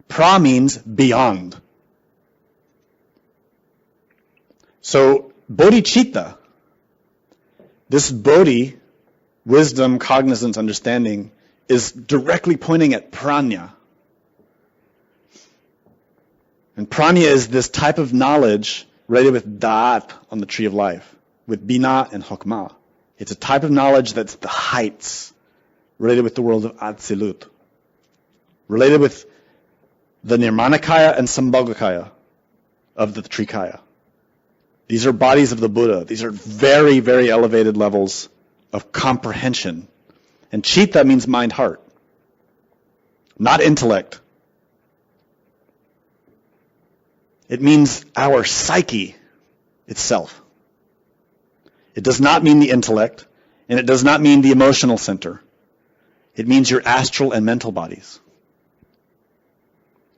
Pra means beyond. So bodhicitta, this bodhi, wisdom, cognizance, understanding, is directly pointing at prajna. And prajna is this type of knowledge related with da'at on the Tree of Life, with bina and hokmah. It's a type of knowledge that's the heights, related with the world of Atzilut, related with the Nirmanakaya and Sambhogakaya of the Trikaya. These are bodies of the Buddha. These are very, very elevated levels of comprehension. And chitta means mind, heart, not intellect. It means our psyche itself. It does not mean the intellect, and it does not mean the emotional center. It means your astral and mental bodies.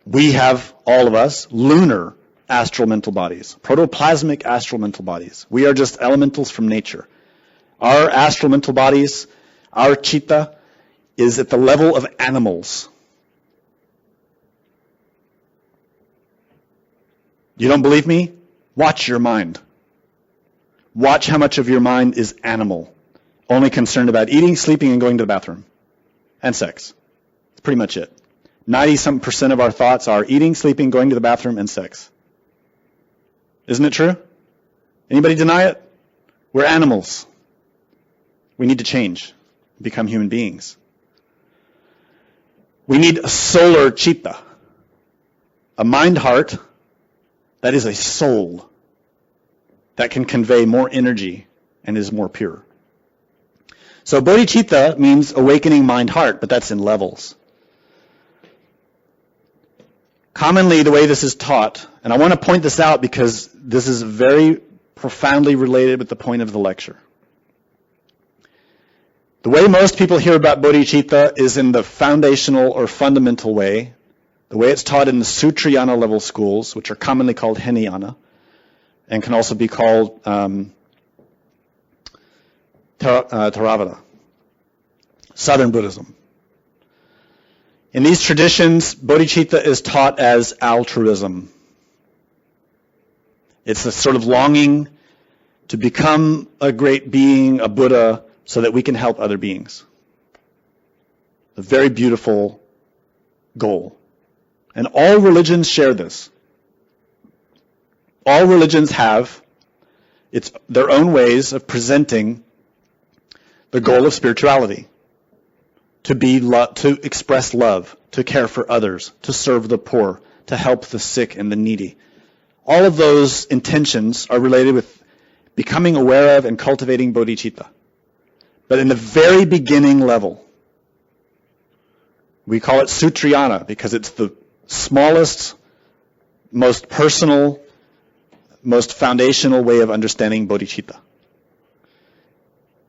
We have, all of us, lunar astral mental bodies, protoplasmic astral mental bodies. We are just elementals from nature. Our astral mental bodies, our chitta, is at the level of animals. You don't believe me? Watch your mind. Watch how much of your mind is animal, only concerned about eating, sleeping, and going to the bathroom, and sex. That's pretty much it. 90% of our thoughts are eating, sleeping, going to the bathroom, and sex. Isn't it true? Anybody deny it? We're animals. We need to change, become human beings. We need a solar chitta, a mind-heart that is a soul that can convey more energy and is more pure. So bodhicitta means awakening mind-heart, but that's in levels. Commonly, the way this is taught, and I want to point this out because this is very profoundly related with the point of the lecture. The way most people hear about bodhicitta is in the foundational or fundamental way, the way it's taught in the Sutrayana level schools, which are commonly called Hinayana, and can also be called Theravada, Southern Buddhism. In these traditions, bodhicitta is taught as altruism. It's a sort of longing to become a great being, a Buddha, so that we can help other beings. A very beautiful goal. And all religions share this. All religions have their own ways of presenting the goal of spirituality. To express love, to care for others, to serve the poor, to help the sick and the needy. All of those intentions are related with becoming aware of and cultivating bodhicitta. But in the very beginning level, we call it Sutrayana because it's the smallest, most personal, most foundational way of understanding bodhicitta.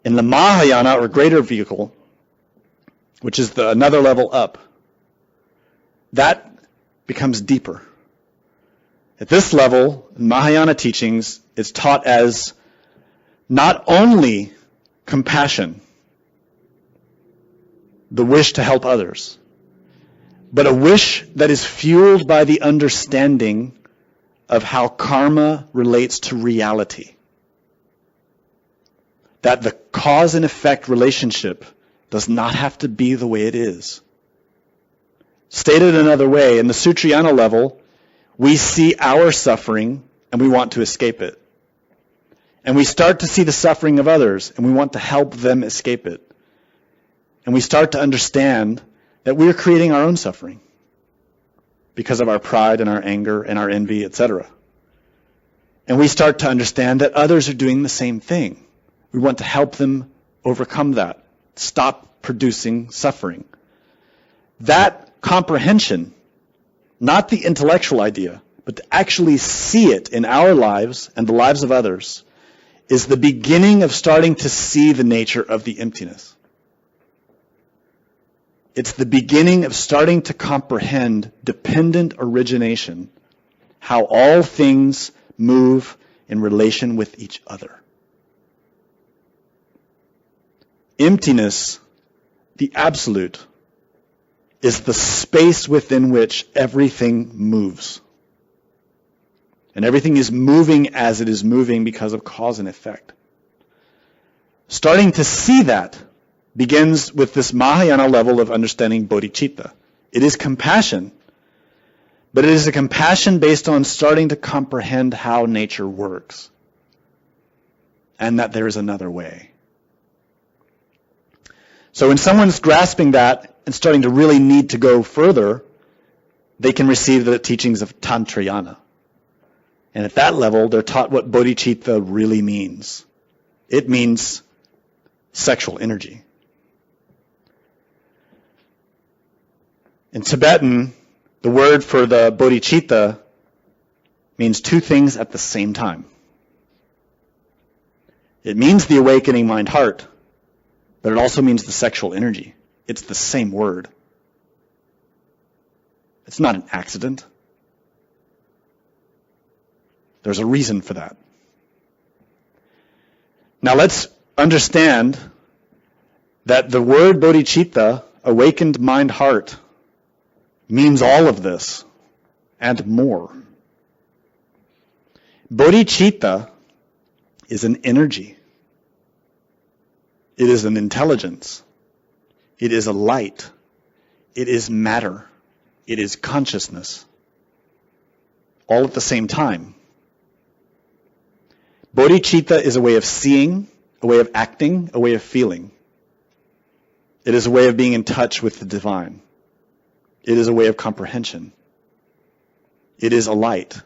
In the Mahayana, or greater vehicle, which is another level up, that becomes deeper. At this level, in Mahayana teachings, it's taught as not only compassion, the wish to help others, but a wish that is fueled by the understanding of how karma relates to reality. That the cause and effect relationship does not have to be the way it is. Stated another way, in the Sutrayana level, we see our suffering and we want to escape it. And we start to see the suffering of others and we want to help them escape it. And we start to understand that we're creating our own suffering because of our pride and our anger and our envy, etc. And we start to understand that others are doing the same thing. We want to help them overcome that, stop producing suffering. That comprehension, not the intellectual idea, but to actually see it in our lives and the lives of others, is the beginning of starting to see the nature of the emptiness. It's the beginning of starting to comprehend dependent origination, how all things move in relation with each other. Emptiness, the absolute, is the space within which everything moves. And everything is moving as it is moving because of cause and effect. Starting to see that begins with this Mahayana level of understanding bodhicitta. It is compassion, but it is a compassion based on starting to comprehend how nature works and that there is another way. So when someone's grasping that and starting to really need to go further, they can receive the teachings of Tantrayana. And at that level, they're taught what bodhicitta really means. It means sexual energy. In Tibetan, the word for the bodhicitta means two things at the same time. It means the awakening mind-heart, but it also means the sexual energy. It's the same word. It's not an accident. There's a reason for that. Now let's understand that the word bodhicitta, awakened mind-heart, means all of this and more. Bodhicitta is an energy. It is an intelligence. It is a light. It is matter. It is consciousness. All at the same time. Bodhicitta is a way of seeing, a way of acting, a way of feeling. It is a way of being in touch with the divine. It is a way of comprehension. It is a light.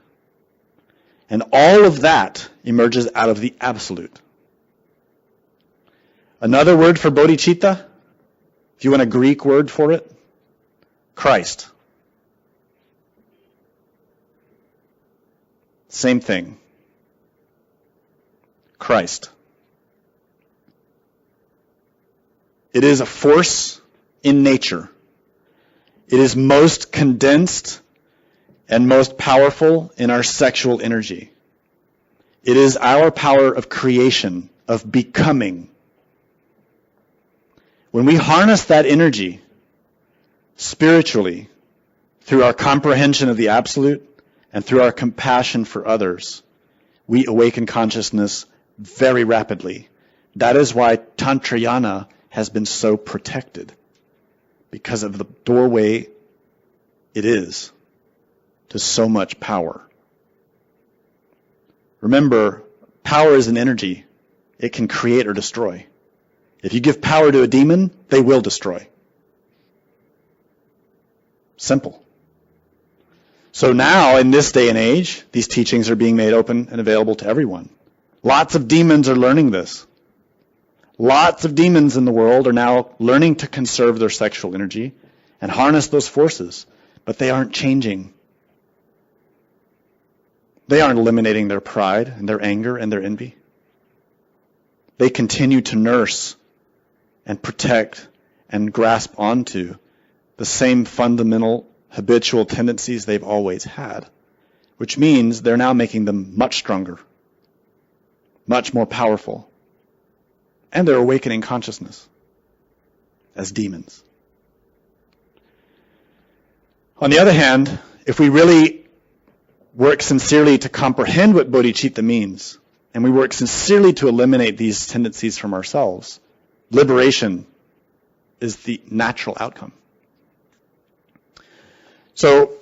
And all of that emerges out of the absolute. Another word for bodhicitta, if you want a Greek word for it, Christ. Same thing. Christ. It is a force in nature. It is most condensed and most powerful in our sexual energy. It is our power of creation, of becoming. When we harness that energy spiritually through our comprehension of the absolute and through our compassion for others, we awaken consciousness very rapidly. That is why Tantrayana has been so protected, because of the doorway it is to so much power. Remember, power is an energy. It can create or destroy. If you give power to a demon, they will destroy. Simple. So now, in this day and age, these teachings are being made open and available to everyone. Lots of demons are learning this. Lots of demons in the world are now learning to conserve their sexual energy and harness those forces, but they aren't changing. They aren't eliminating their pride and their anger and their envy. they continue to nurse and protect and grasp onto the same fundamental habitual tendencies they've always had, which means they're now making them much stronger, much more powerful, and they're awakening consciousness as demons. On the other hand, if we really work sincerely to comprehend what bodhicitta means, and we work sincerely to eliminate these tendencies from ourselves, liberation is the natural outcome. So,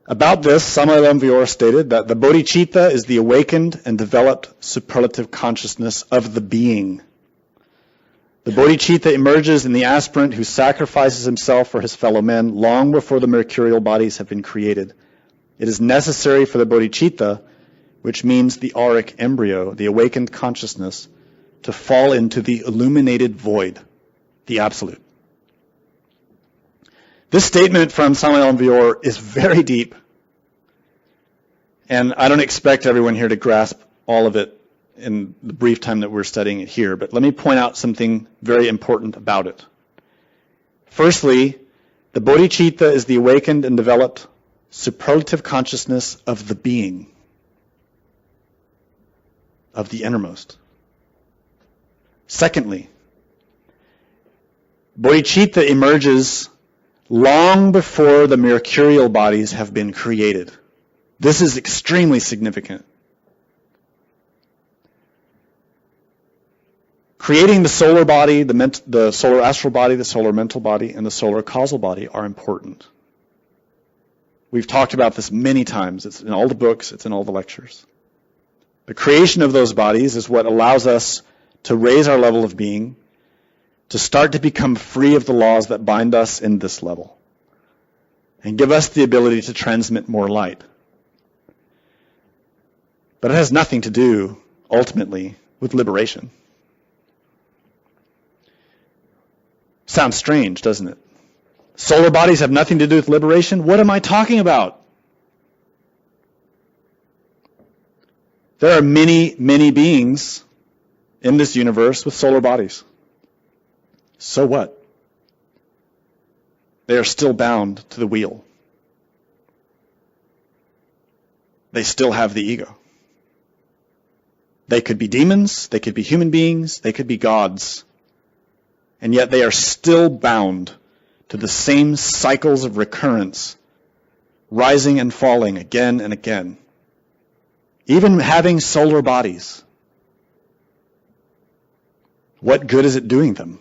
about this, Samael Aun stated that the bodhicitta is the awakened and developed superlative consciousness of the being. The bodhicitta emerges in the aspirant who sacrifices himself for his fellow men long before the mercurial bodies have been created. It is necessary for the bodhicitta, which means the auric embryo, the awakened consciousness, to fall into the illuminated void, the absolute. This statement from Samael Aun is very deep, and I don't expect everyone here to grasp all of it in the brief time that we're studying it here, but let me point out something very important about it. Firstly, the bodhicitta is the awakened and developed superlative consciousness of the being, of the innermost. Secondly, bodhicitta emerges long before the mercurial bodies have been created. This is extremely significant. Creating the solar body, the solar astral body, the solar mental body, and the solar causal body are important. We've talked about this many times. It's in all the books, it's in all the lectures. The creation of those bodies is what allows us to raise our level of being, to start to become free of the laws that bind us in this level, and give us the ability to transmit more light. But it has nothing to do, ultimately, with liberation. Sounds strange, doesn't it? Solar bodies have nothing to do with liberation? What am I talking about? There are many, many beings in this universe with solar bodies. So what? They are still bound to the wheel. They still have the ego. They could be demons, they could be human beings, they could be gods. And yet they are still bound to the same cycles of recurrence, rising and falling again and again. Even having solar bodies, what good is it doing them?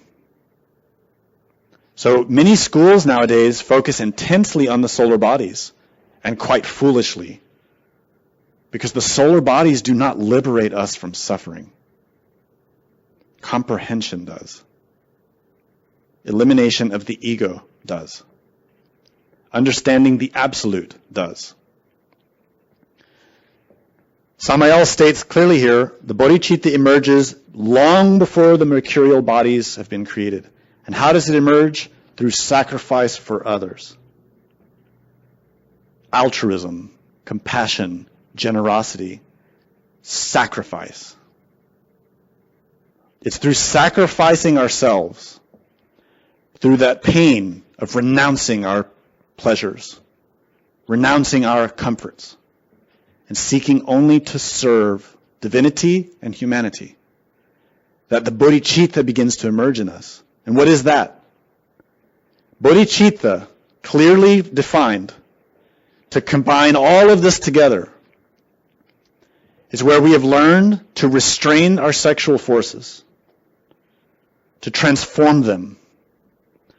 So many schools nowadays focus intensely on the solar bodies, and quite foolishly, because the solar bodies do not liberate us from suffering. Comprehension does. Elimination of the ego does. Understanding the absolute does. Samael states clearly here, the bodhicitta emerges long before the mercurial bodies have been created. And how does it emerge? Through sacrifice for others. Altruism, compassion, generosity, sacrifice. It's through sacrificing ourselves, through that pain of renouncing our pleasures, renouncing our comforts, and seeking only to serve divinity and humanity, that the bodhicitta begins to emerge in us. And what is that? Bodhicitta, clearly defined, to combine all of this together, is where we have learned to restrain our sexual forces, to transform them,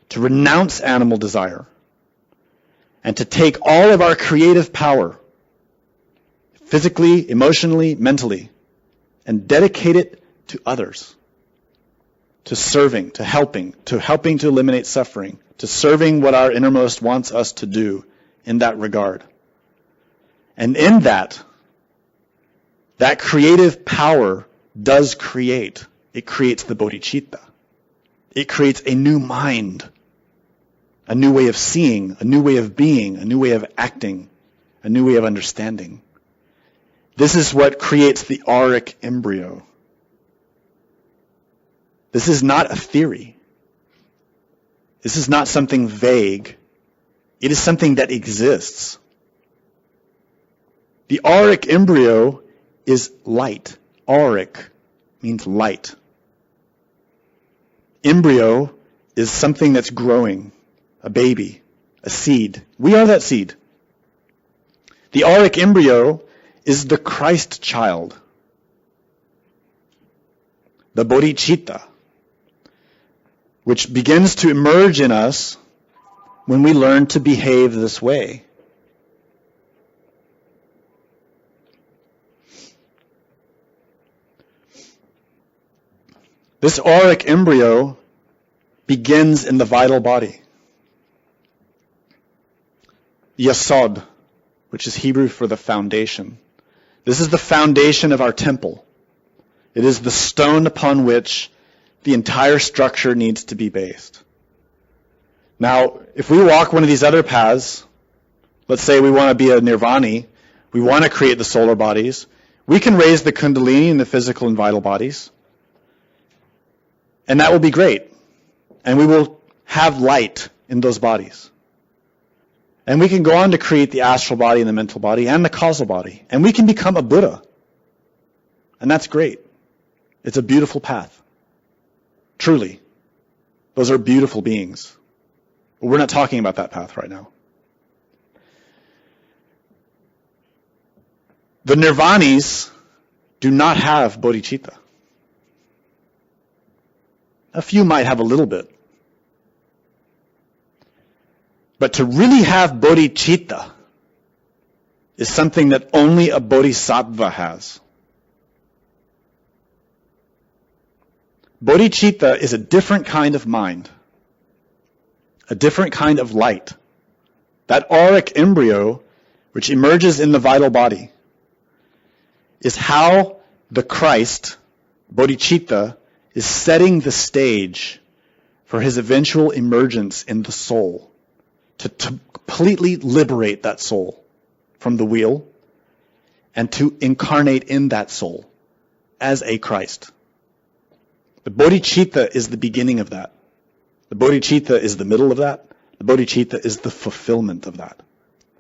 to renounce animal desire, and to take all of our creative power, physically, emotionally, mentally, and dedicate it to others, to serving, to helping to eliminate suffering, to serving what our innermost wants us to do in that regard. And in that creative power does create. It creates the bodhicitta. It creates a new mind, a new way of seeing, a new way of being, a new way of acting, a new way of understanding. This is what creates the auric embryo. This is not a theory. This is not something vague. It is something that exists. The auric embryo is light. Auric means light. Embryo is something that's growing, a baby, a seed. We are that seed. The auric embryo is the Christ child, the bodhicitta, which begins to emerge in us when we learn to behave this way. This auric embryo begins in the vital body. Yasod, which is Hebrew for the foundation. This is the foundation of our temple. It is the stone upon which the entire structure needs to be based. Now, if we walk one of these other paths, let's say we want to be a nirvani, we want to create the solar bodies, we can raise the kundalini in the physical and vital bodies. And that will be great. And we will have light in those bodies. And we can go on to create the astral body and the mental body and the causal body. And we can become a Buddha. And that's great. It's a beautiful path. Truly. Those are beautiful beings. But we're not talking about that path right now. The nirvanis do not have bodhicitta. A few might have a little bit. But to really have bodhicitta is something that only a bodhisattva has. Bodhicitta is a different kind of mind, a different kind of light. That auric embryo, which emerges in the vital body, is how the Christ, bodhicitta, is setting the stage for his eventual emergence in the soul, to completely liberate that soul from the wheel and to incarnate in that soul as a Christ. The bodhicitta is the beginning of that. The bodhicitta is the middle of that. The bodhicitta is the fulfillment of that.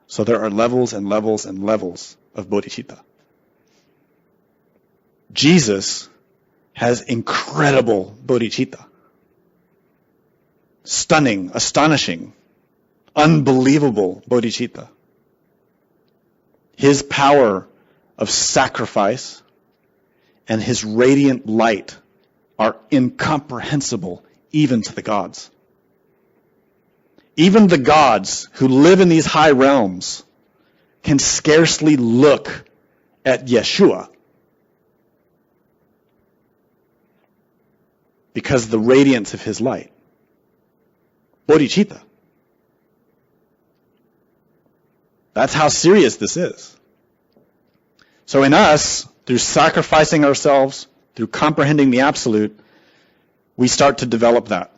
So there are levels and levels and levels of bodhicitta. Jesus has incredible bodhicitta. Stunning, astonishing, unbelievable bodhicitta. His power of sacrifice and his radiant light are incomprehensible even to the gods. Even the gods who live in these high realms can scarcely look at Yeshua because of the radiance of his light. Bodhicitta. That's how serious this is. So in us, through sacrificing ourselves, through comprehending the absolute, we start to develop that.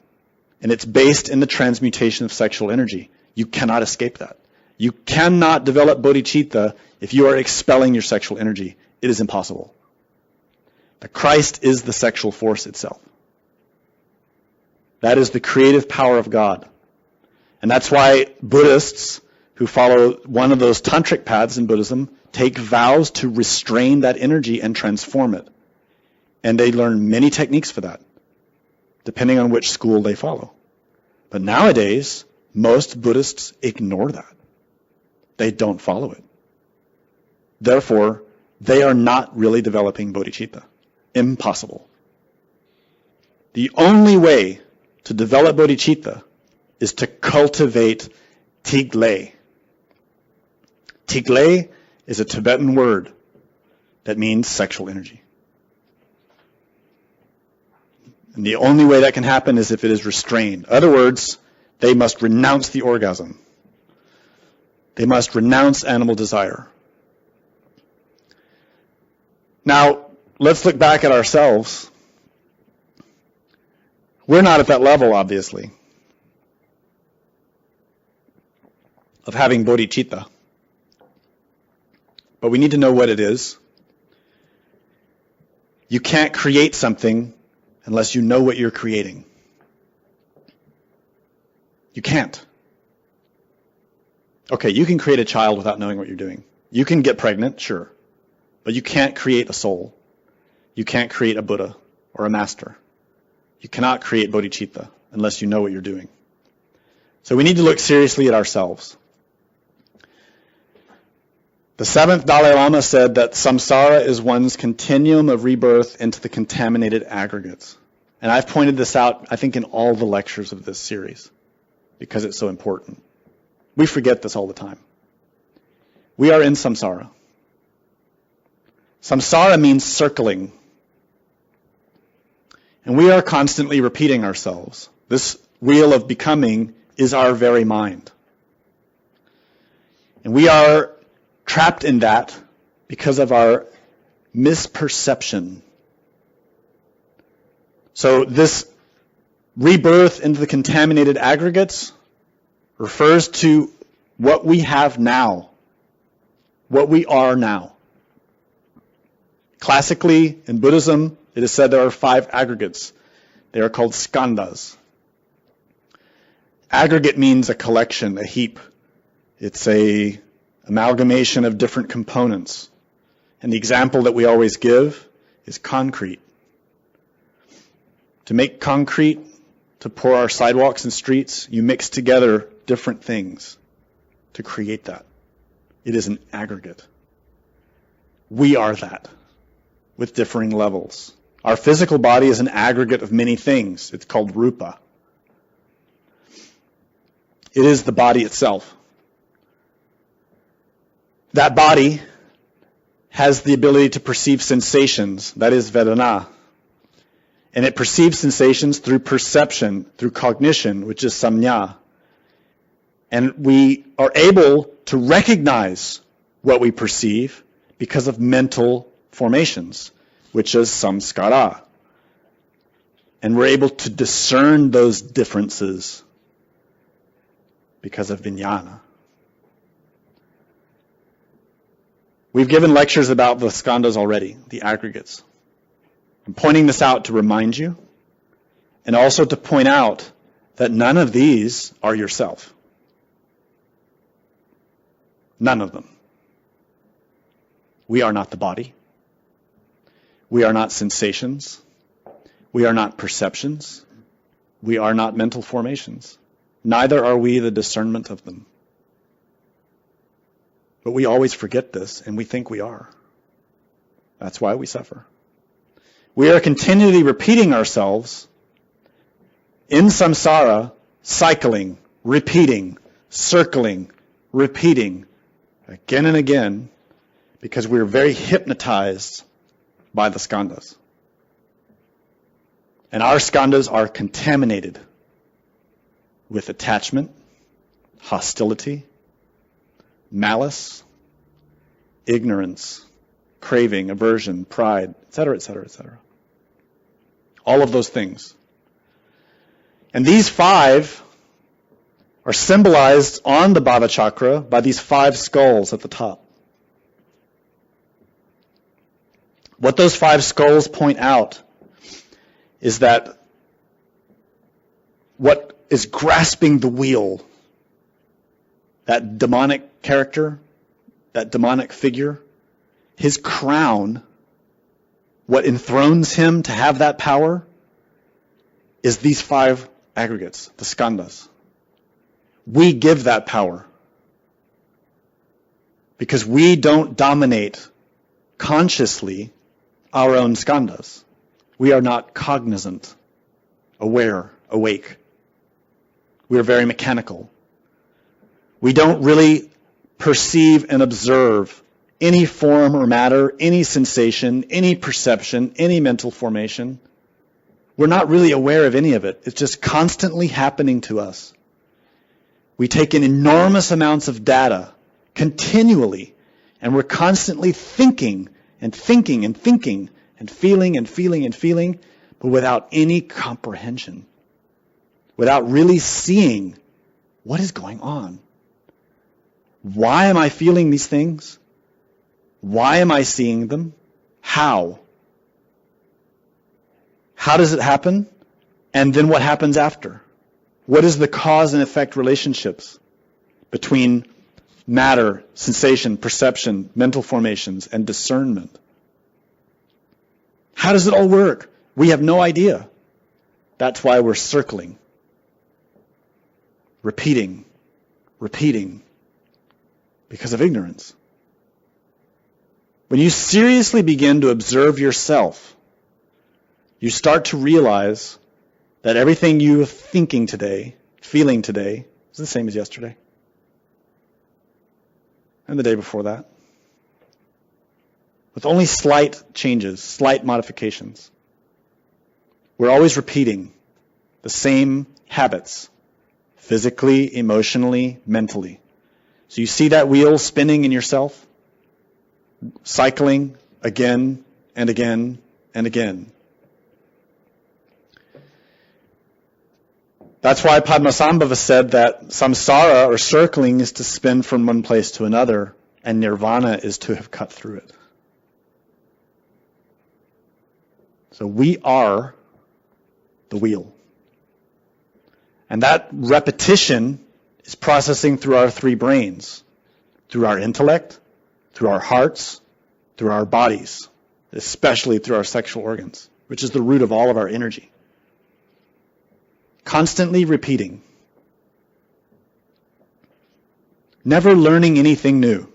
And it's based in the transmutation of sexual energy. You cannot escape that. You cannot develop bodhicitta if you are expelling your sexual energy. It is impossible. The Christ is the sexual force itself. That is the creative power of God. And that's why Buddhists who follow one of those tantric paths in Buddhism take vows to restrain that energy and transform it. And they learn many techniques for that, depending on which school they follow. But nowadays, most Buddhists ignore that. They don't follow it. Therefore, they are not really developing bodhicitta. Impossible. The only way to develop bodhicitta is to cultivate tigle. Tigle is a Tibetan word that means sexual energy. And the only way that can happen is if it is restrained. In other words, they must renounce the orgasm. They must renounce animal desire. Now, let's look back at ourselves. We're not at that level, obviously, of having bodhicitta. But we need to know what it is. You can't create something unless you know what you're creating. You can't. Okay, you can create a child without knowing what you're doing. You can get pregnant, sure. But you can't create a soul. You can't create a Buddha or a master. You cannot create bodhicitta unless you know what you're doing. So we need to look seriously at ourselves. The seventh Dalai Lama said that samsara is one's continuum of rebirth into the contaminated aggregates. And I've pointed this out, I think, in all the lectures of this series because it's so important. We forget this all the time. We are in samsara. Samsara means circling. And we are constantly repeating ourselves. This wheel of becoming is our very mind. And we are trapped in that because of our misperception. So this rebirth into the contaminated aggregates refers to what we have now, what we are now. Classically, in Buddhism, it is said there are 5 aggregates. They are called skandhas. Aggregate means a collection, a heap. It's a amalgamation of different components. And the example that we always give is concrete. To make concrete, to pour our sidewalks and streets, you mix together different things to create that. It is an aggregate. We are that, with differing levels. Our physical body is an aggregate of many things. It's called rupa. It is the body itself. That body has the ability to perceive sensations, that is Vedana. And it perceives sensations through perception, through cognition, which is samnya. And we are able to recognize what we perceive because of mental formations, which is samskara. And we're able to discern those differences because of vijnana. We've given lectures about the skandhas already, the aggregates. I'm pointing this out to remind you, and also to point out that none of these are yourself. None of them. We are not the body. We are not sensations. We are not perceptions. We are not mental formations. Neither are we the discernment of them. But we always forget this, and we think we are. That's why we suffer. We are continually repeating ourselves in samsara, cycling, repeating, circling, repeating, again and again, because we're very hypnotized by the skandhas. And our skandhas are contaminated with attachment, hostility, malice, ignorance, craving, aversion, pride, etc., etc., etc. All of those things. And these 5 are symbolized on the Bhavachakra by these 5 skulls at the top. What those 5 skulls point out is that what is grasping the wheel, that demonic character, that demonic figure, his crown, what enthrones him to have that power, is these 5 aggregates, the skandhas. We give that power because we don't dominate consciously our own skandhas. We are not cognizant, aware, awake. We are very mechanical. We don't really perceive and observe any form or matter, any sensation, any perception, any mental formation. We're not really aware of any of it. It's just constantly happening to us. We take in enormous amounts of data continually, and we're constantly thinking and thinking and thinking and feeling and feeling and feeling, but without any comprehension, without really seeing what is going on. Why am I feeling these things? Why am I seeing them? How How does it happen? And then what happens after? What is the cause and effect relationships between matter, sensation, perception, mental formations, and discernment? How does it all work? We have no idea. That's why we're circling, repeating, because of ignorance. When you seriously begin to observe yourself, you start to realize that everything you are thinking today, feeling today, is the same as yesterday. And the day before that. With only slight changes, slight modifications. We're always repeating the same habits, physically, emotionally, mentally. So you see that wheel spinning in yourself, cycling again and again and again. That's why Padmasambhava said that samsara, or circling, is to spin from one place to another, and nirvana is to have cut through it. So we are the wheel. And that repetition is processing through our three brains, through our intellect, through our hearts, through our bodies, especially through our sexual organs, which is the root of all of our energy. Constantly repeating. Never learning anything new.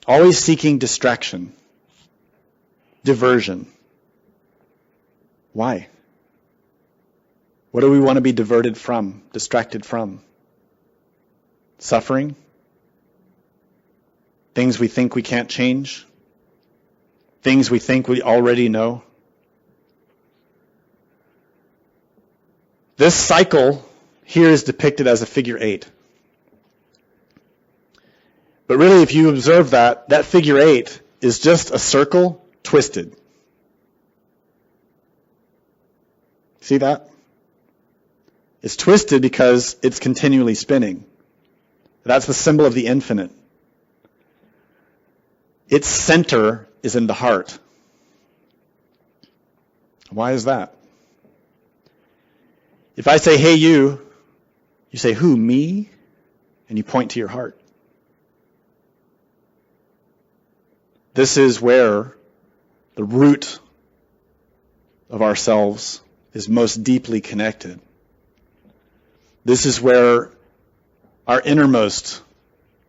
Always seeking distraction, diversion. Why? What do we want to be diverted from, distracted from? Suffering? Things we think we can't change? Things we think we already know? This cycle here is depicted as a figure 8. But really, if you observe that figure 8 is just a circle twisted. See that? It's twisted because it's continually spinning. That's the symbol of the infinite. Its center is in the heart. Why is that? If I say, hey, you say, who, me? And you point to your heart. This is where the root of ourselves is most deeply connected. This is where our innermost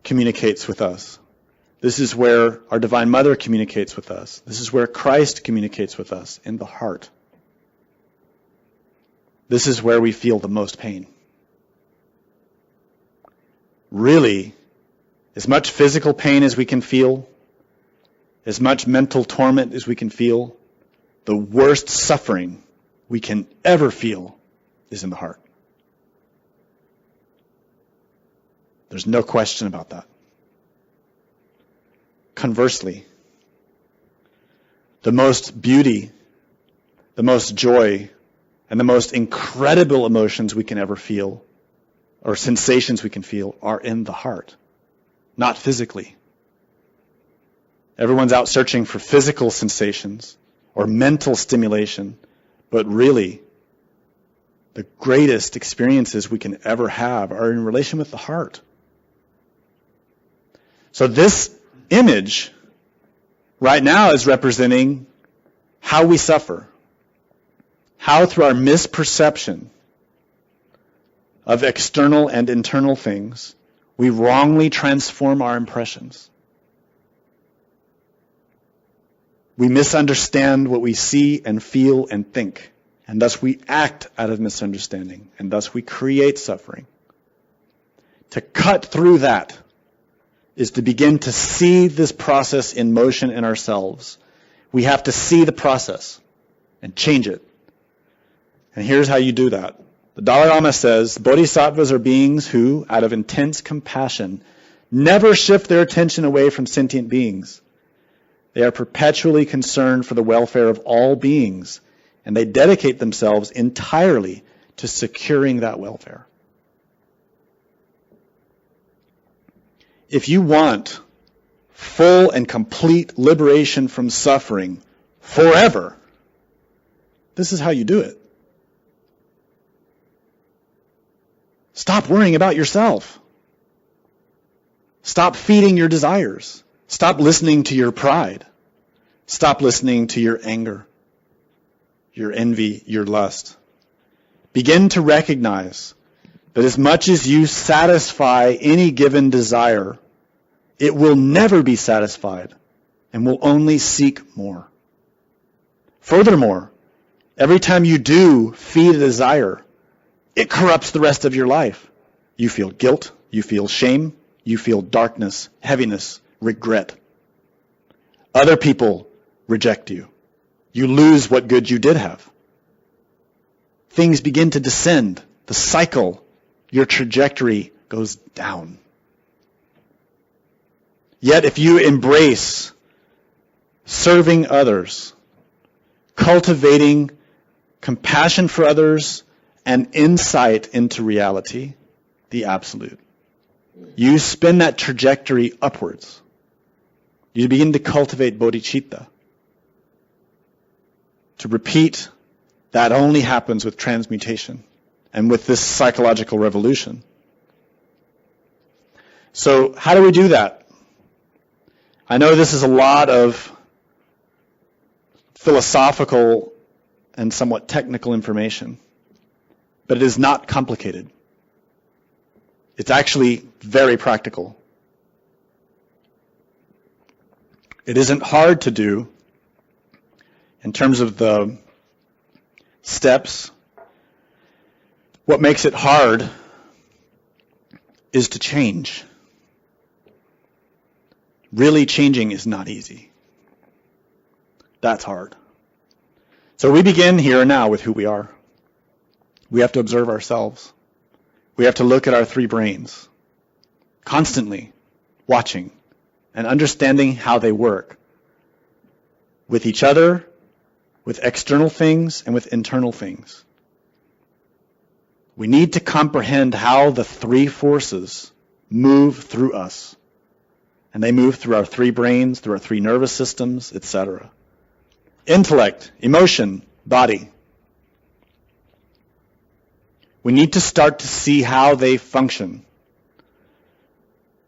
communicates with us. This is where our Divine Mother communicates with us. This is where Christ communicates with us, in the heart. This is where we feel the most pain. Really, as much physical pain as we can feel, as much mental torment as we can feel, the worst suffering we can ever feel is in the heart. There's no question about that. Conversely, the most beauty, the most joy, and the most incredible emotions we can ever feel, or sensations we can feel, are in the heart, not physically. Everyone's out searching for physical sensations or mental stimulation, but really, the greatest experiences we can ever have are in relation with the heart. So this image right now is representing how we suffer. How through our misperception of external and internal things, we wrongly transform our impressions. We misunderstand what we see and feel and think, and thus we act out of misunderstanding, and thus we create suffering. To cut through that is to begin to see this process in motion in ourselves. We have to see the process and change it. And here's how you do that. The Dalai Lama says, Bodhisattvas are beings who, out of intense compassion, never shift their attention away from sentient beings. They are perpetually concerned for the welfare of all beings, and they dedicate themselves entirely to securing that welfare. If you want full and complete liberation from suffering forever, This is how you do it. Stop worrying about yourself. Stop feeding your desires. Stop listening to your pride. Stop listening to your anger, your envy, your lust. Begin to recognize that as much as you satisfy any given desire, it will never be satisfied and will only seek more. Furthermore, every time you do feed a desire, it corrupts the rest of your life. You feel guilt, you feel shame, you feel darkness, heaviness, regret. Other people reject you. You lose what good you did have. Things begin to descend. The cycle, your trajectory goes down. Yet if you embrace serving others, cultivating compassion for others, and insight into reality, the absolute, you spin that trajectory upwards. You begin to cultivate bodhicitta. To repeat, that only happens with transmutation and with this psychological revolution. So how do we do that? I know this is a lot of philosophical and somewhat technical information, but it is not complicated. It's actually very practical. It isn't hard to do in terms of the steps. What makes it hard is to change. Really changing is not easy. That's hard. So we begin here and now with who we are. We have to observe ourselves. We have to look at our three brains, constantly watching and understanding how they work with each other, with external things, and with internal things. We need to comprehend how the three forces move through us. And they move through our three brains, through our three nervous systems, etc. Intellect, emotion, body. We need to start to see how they function,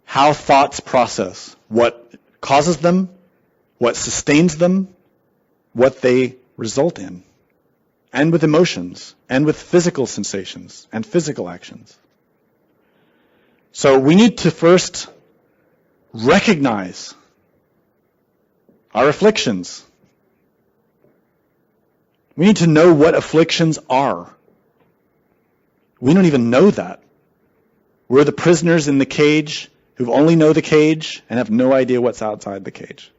how thoughts process, what causes them, what sustains them, what they result in, and with emotions, and with physical sensations, and physical actions. So we need to first recognize our afflictions. We need to know what afflictions are. We don't even know that. We're the prisoners in the cage who only know the cage and have no idea what's outside the cage.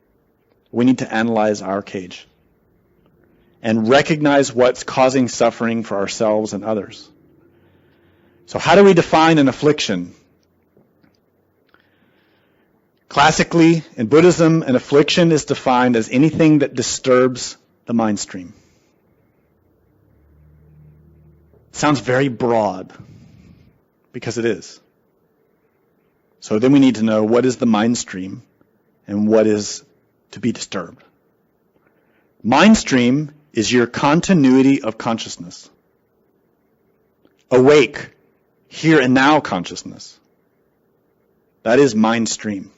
We need to analyze our cage and recognize what's causing suffering for ourselves and others. So how do we define an affliction? Classically, in Buddhism, an affliction is defined as anything that disturbs the mind stream. Sounds very broad, because it is. So then we need to know what is the mind stream and what is to be disturbed. Mind stream is your continuity of consciousness. Awake, here and now consciousness. That is mind stream.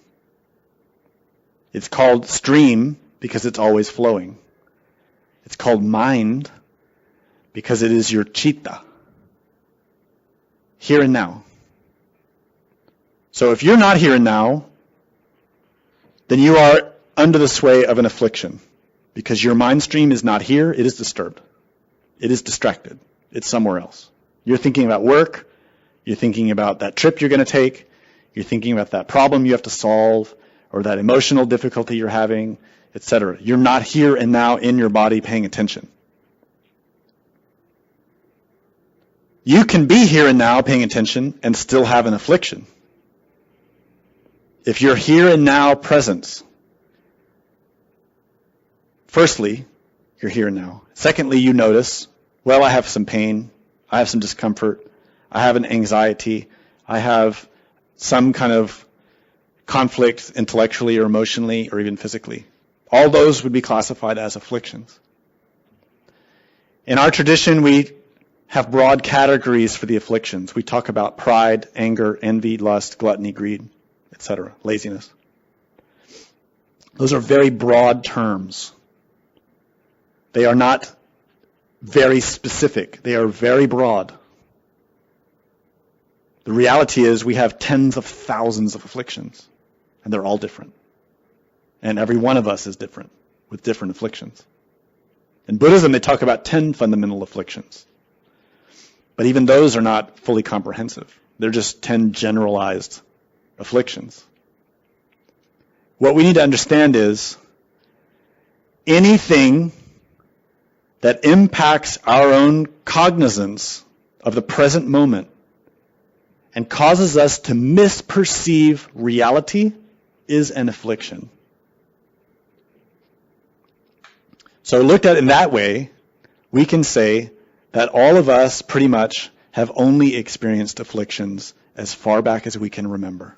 It's called stream because it's always flowing. It's called mind because it is your citta. Here and now. So if you're not here and now, then you are under the sway of an affliction because your mind stream is not here, it is disturbed. It is distracted. It's somewhere else. You're thinking about work, you're thinking about that trip you're going to take, you're thinking about that problem you have to solve, or that emotional difficulty you're having, etc. You're not here and now in your body paying attention. You can be here and now paying attention and still have an affliction. If you're here and now presence, firstly, you're here and now. Secondly, you notice, well, I have some pain, I have some discomfort, I have an anxiety, I have some kind of conflict intellectually or emotionally or even physically. All those would be classified as afflictions. In our tradition, we have broad categories for the afflictions. We talk about pride, anger, envy, lust, gluttony, greed, etc., laziness. Those are very broad terms. They are not very specific. They are very broad. The reality is we have tens of thousands of afflictions, and they're all different. And every one of us is different, with different afflictions. In Buddhism, they talk about 10 fundamental afflictions. But even those are not fully comprehensive. They're just 10 generalized afflictions. What we need to understand is anything that impacts our own cognizance of the present moment and causes us to misperceive reality is an affliction. So looked at in that way, we can say that all of us pretty much have only experienced afflictions as far back as we can remember.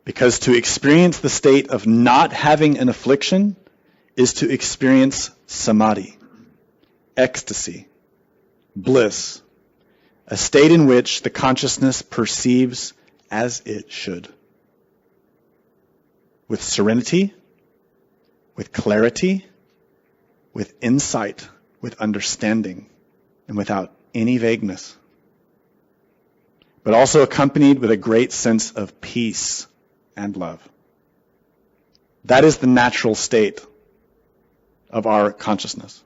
Because to experience the state of not having an affliction is to experience samadhi, ecstasy, bliss, a state in which the consciousness perceives as it should. With serenity, with clarity, with insight, with understanding, and without any vagueness. But also accompanied with a great sense of peace and love. That is the natural state of our consciousness.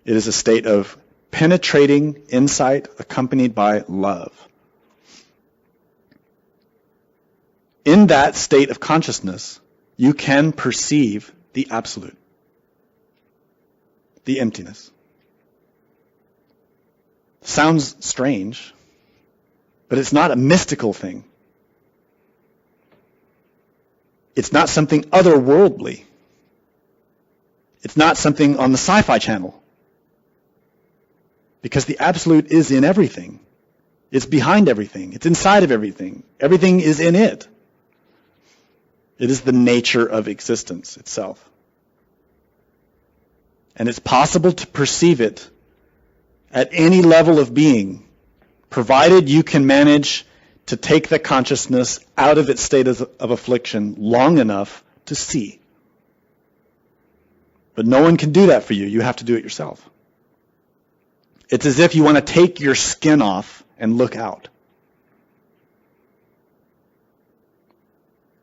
It is a state of penetrating insight accompanied by love. In that state of consciousness, you can perceive the absolute, the emptiness. Sounds strange, but it's not a mystical thing. It's not something otherworldly. It's not something on the Sci-Fi Channel. Because the absolute is in everything. It's behind everything. It's inside of everything. Everything is in it. It is the nature of existence itself. And it's possible to perceive it at any level of being, provided you can manage to take the consciousness out of its state of affliction long enough to see. But no one can do that for you. You have to do it yourself. It's as if you want to take your skin off and look out.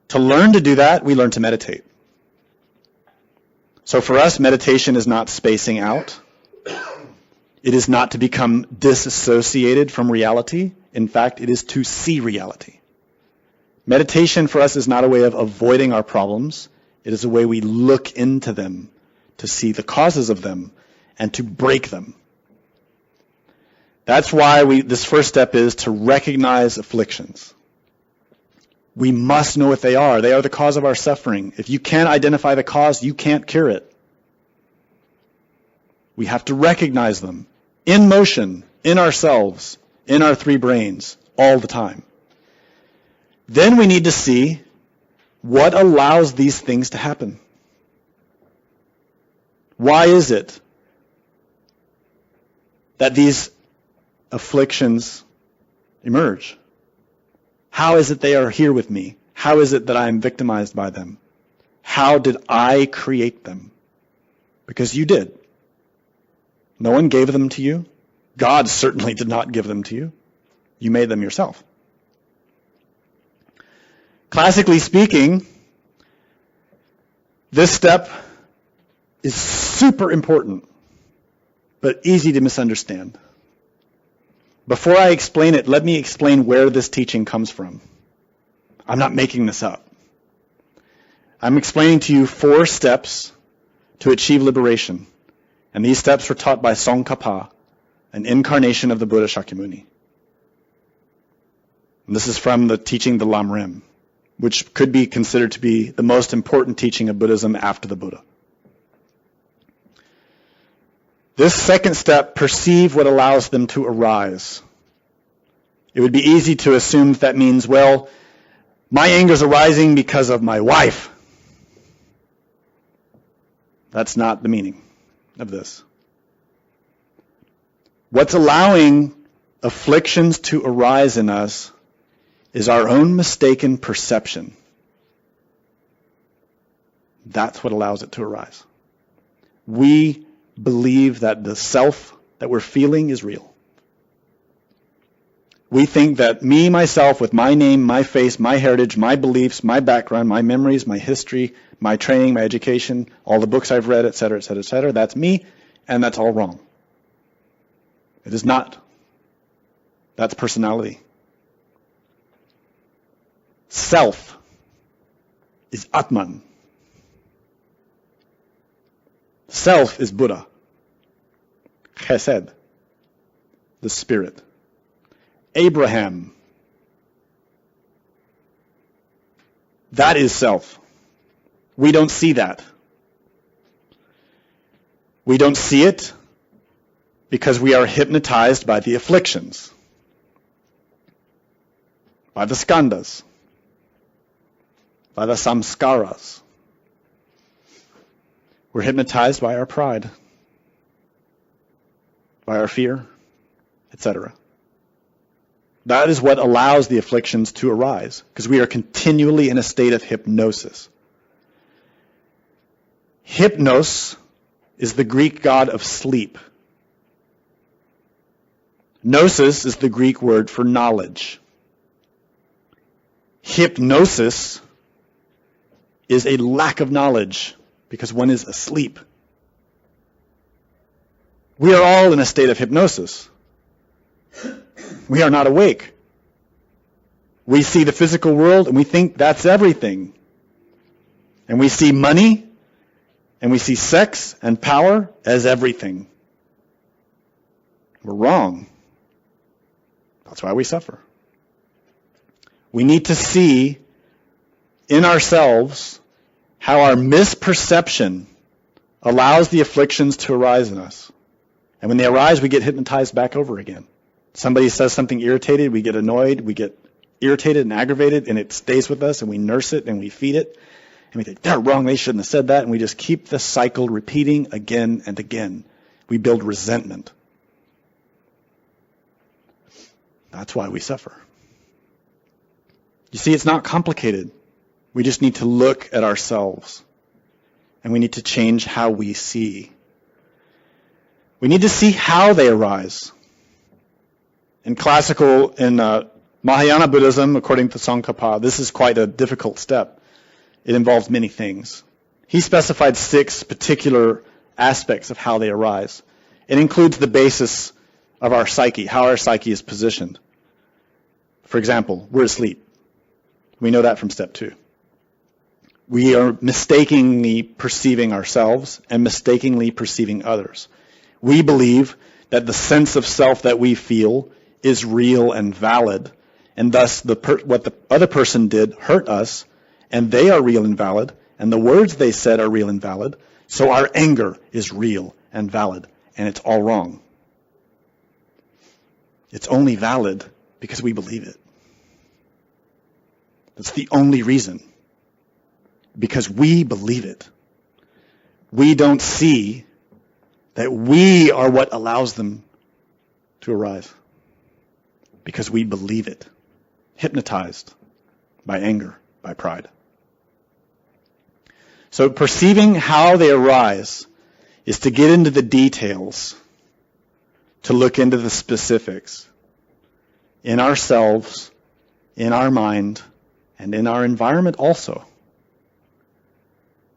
To learn to do that, we learn to meditate. So for us, meditation is not spacing out. It is not to become disassociated from reality. In fact, it is to see reality. Meditation for us is not a way of avoiding our problems. It is a way we look into them to see the causes of them and to break them. That's why this first step is to recognize afflictions. We must know what they are. They are the cause of our suffering. If you can't identify the cause, you can't cure it. We have to recognize them in motion, in ourselves, in our three brains, all the time. Then we need to see what allows these things to happen. Why is it that these afflictions emerge? How is it they are here with me? How is it that I am victimized by them? How did I create them? Because you did. No one gave them to you. God certainly did not give them to you. You made them yourself. Classically speaking, this step is super important, but easy to misunderstand. Before I explain it, let me explain where this teaching comes from. I'm not making this up. I'm explaining to you 4 steps to achieve liberation. And these steps were taught by Tsongkhapa, an incarnation of the Buddha Shakyamuni. And this is from the teaching the Lamrim, which could be considered to be the most important teaching of Buddhism after the Buddha. This second step, perceive what allows them to arise. It would be easy to assume that means, well, my anger is arising because of my wife. That's not the meaning. of this. What's allowing afflictions to arise in us is our own mistaken perception. That's what allows it to arise. We believe that the self that we're feeling is real. We think that me, myself, with my name, my face, my heritage, my beliefs, my background, my memories, my history, my training, my education, all the books I've read, etc., etc., etc., that's me, and that's all wrong. It is not. That's personality. Self is Atman. Self is Buddha. Chesed, the spirit. Abraham. That is self. We don't see that. We don't see it because we are hypnotized by the afflictions, by the skandhas, by the samskaras. We're hypnotized by our pride, by our fear, etc. That is what allows the afflictions to arise, because we are continually in a state of hypnosis. Hypnos is the Greek god of sleep. Gnosis is the Greek word for knowledge. Hypnosis is a lack of knowledge because one is asleep. We are all in a state of hypnosis. We are not awake. We see the physical world and we think that's everything. And we see money and we see sex and power as everything. We're wrong. That's why we suffer. We need to see in ourselves how our misperception allows the afflictions to arise in us. And when they arise, we get hypnotized back over again. Somebody says something irritated, we get annoyed, we get irritated and aggravated, and it stays with us, and we nurse it, and we feed it. And we think, they're wrong, they shouldn't have said that, and we just keep the cycle repeating again and again. We build resentment. That's why we suffer. You see, it's not complicated. We just need to look at ourselves, and we need to change how we see. We need to see how they arise. In Mahayana Buddhism, according to Tsongkhapa, this is quite a difficult step. It involves many things. He specified 6 particular aspects of how they arise. It includes the basis of our psyche, how our psyche is positioned. For example, we're asleep. We know that from step 2. We are mistakenly perceiving ourselves and mistakenly perceiving others. We believe that the sense of self that we feel is real and valid, and thus what the other person did hurt us, and they are real and valid, and the words they said are real and valid, so our anger is real and valid, and it's all wrong. It's only valid because we believe it. That's the only reason. Because we believe it. We don't see that we are what allows them to arise. Because we believe it. Hypnotized by anger, by pride. So perceiving how they arise is to get into the details, to look into the specifics in ourselves, in our mind, and in our environment also.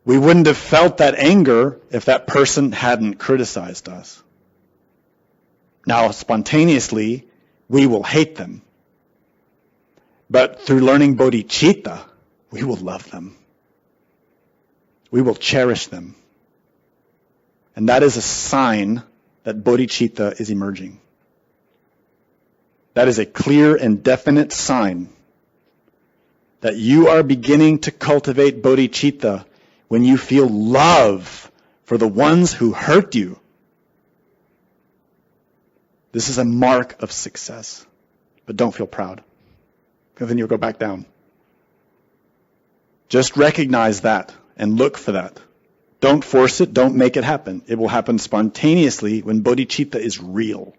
We wouldn't have felt that anger if that person hadn't criticized us. Now, spontaneously, we will hate them. But through learning bodhicitta, we will love them. We will cherish them. And that is a sign that bodhicitta is emerging. That is a clear and definite sign that you are beginning to cultivate bodhicitta when you feel love for the ones who hurt you. This is a mark of success. But don't feel proud, because then you'll go back down. Just recognize that and look for that. Don't force it. Don't make it happen. It will happen spontaneously when bodhicitta is real.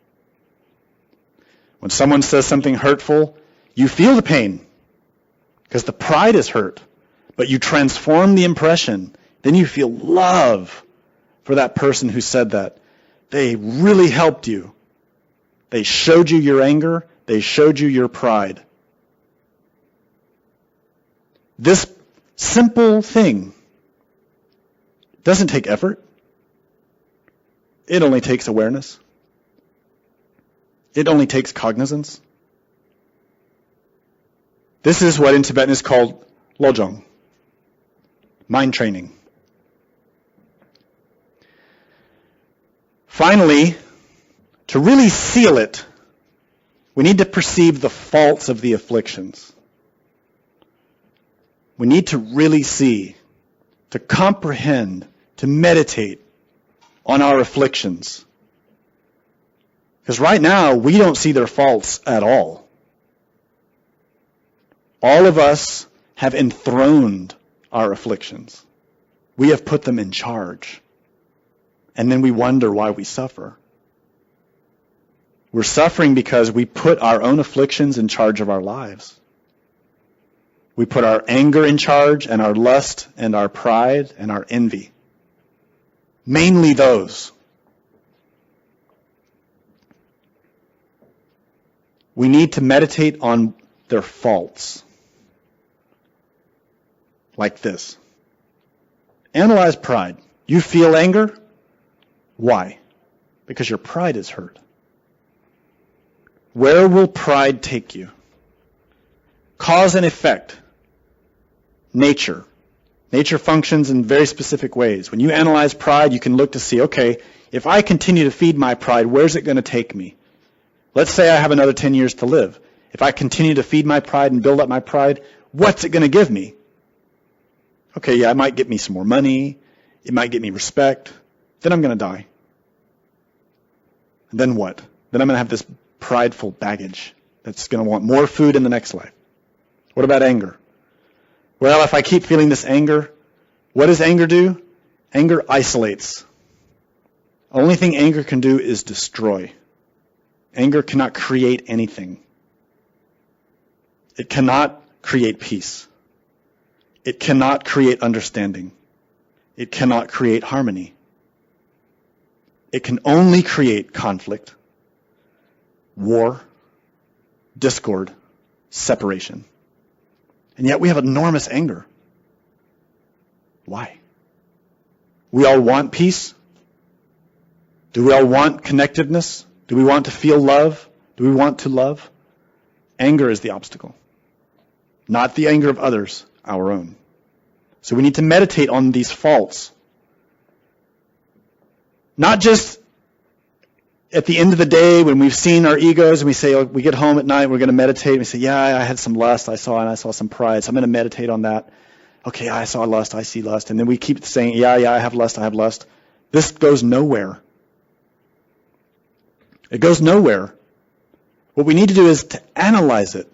When someone says something hurtful, you feel the pain because the pride is hurt. But you transform the impression. Then you feel love for that person who said that. They really helped you. They showed you your anger. They showed you your pride. This simple thing doesn't take effort. It only takes awareness. It only takes cognizance. This is what in Tibetan is called lojong, mind training. Finally, to really seal it, we need to perceive the faults of the afflictions. We need to really see, to comprehend, to meditate on our afflictions. Because right now, we don't see their faults at all. All of us have enthroned our afflictions. We have put them in charge. And then we wonder why we suffer. We're suffering because we put our own afflictions in charge of our lives. We put our anger in charge, and our lust, and our pride, and our envy. Mainly those. We need to meditate on their faults. Like this. Analyze pride. You feel anger? Why? Because your pride is hurt. Where will pride take you? Cause and effect. Nature. Nature functions in very specific ways. When you analyze pride, you can look to see, okay, if I continue to feed my pride, where's it going to take me? Let's say I have another 10 years to live. If I continue to feed my pride and build up my pride, what's it going to give me? Okay, yeah, it might get me some more money. It might get me respect. Then I'm going to die. And then what? Then I'm going to have this prideful baggage that's going to want more food in the next life. What about anger? Well, if I keep feeling this anger, what does anger do? Anger isolates. The only thing anger can do is destroy. Anger cannot create anything. It cannot create peace. It cannot create understanding. It cannot create harmony. It can only create conflict, war, discord, separation. And yet we have enormous anger. Why? We all want peace? Do we all want connectedness? Do we want to feel love? Do we want to love? Anger is the obstacle. Not the anger of others, our own. So we need to meditate on these faults. Not just at the end of the day when we've seen our egos and we say, oh, we get home at night, we're going to meditate. And we say, yeah, I had some lust, I saw some pride, so I'm going to meditate on that. Okay, I saw lust, I see lust. And then we keep saying, yeah, I have lust, I have lust. This goes nowhere. It goes nowhere. What we need to do is to analyze it,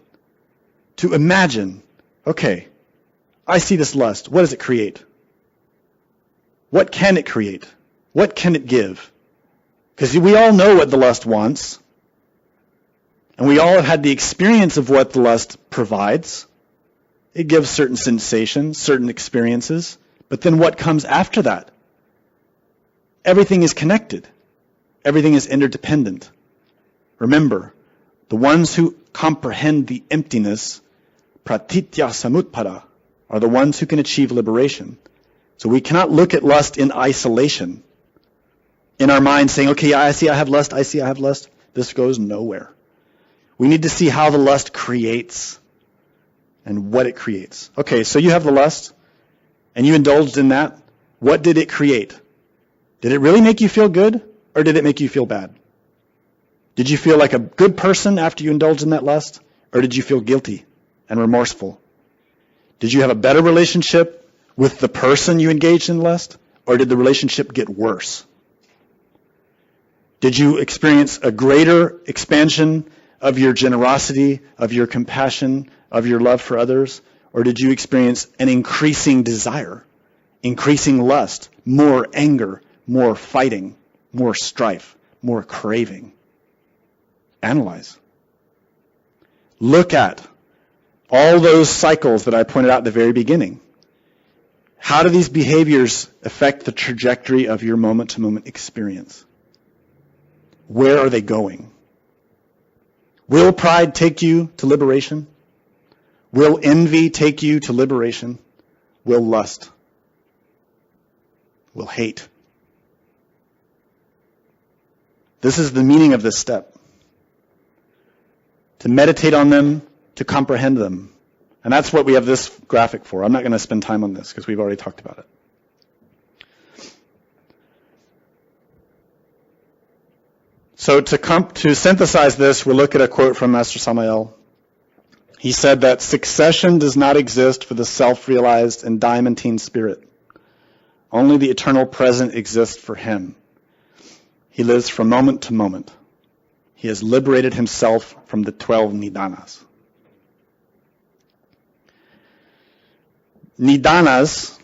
to imagine, okay, I see this lust. What does it create? What can it create? What can it give? Because we all know what the lust wants. And we all have had the experience of what the lust provides. It gives certain sensations, certain experiences. But then what comes after that? Everything is connected. Everything is interdependent. Remember, the ones who comprehend the emptiness, pratitya samutpada, are the ones who can achieve liberation. So we cannot look at lust in isolation. In our mind saying, okay, I see I have lust, I see I have lust. This goes nowhere. We need to see how the lust creates and what it creates. Okay, so you have the lust and you indulged in that. What did it create? Did it really make you feel good or did it make you feel bad? Did you feel like a good person after you indulged in that lust or did you feel guilty and remorseful? Did you have a better relationship with the person you engaged in lust or did the relationship get worse? Did you experience a greater expansion of your generosity, of your compassion, of your love for others? Or did you experience an increasing desire, increasing lust, more anger, more fighting, more strife, more craving. Analyze. Look at all those cycles that I pointed out at the very beginning. How do these behaviors affect the trajectory of your moment-to-moment experience? Where are they going? Will pride take you to liberation? Will envy take you to liberation? Will lust? Will hate? This is the meaning of this step. To meditate on them, to comprehend them. And that's what we have this graphic for. I'm not going to spend time on this because we've already talked about it. So to synthesize this, we'll look at a quote from Master Samael. He said that succession does not exist for the self-realized and diamantine spirit. Only the eternal present exists for him. He lives from moment to moment. He has liberated himself from the 12 nidanas. Nidanas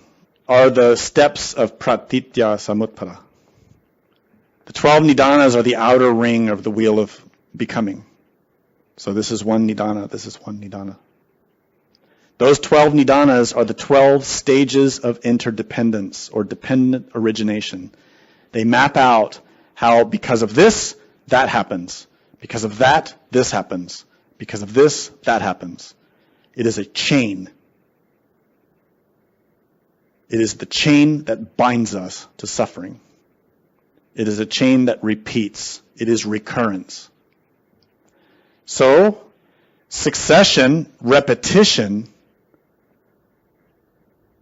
are the steps of pratitya samutpada. The 12 nidanas are the outer ring of the wheel of becoming. So this is one nidana, this is one nidana. Those 12 nidanas are the 12 stages of interdependence or dependent origination. They map out how because of this, that happens. Because of that, this happens. Because of this, that happens. It is a chain. It is the chain that binds us to suffering. It is a chain that repeats. It is recurrence. So, succession, repetition,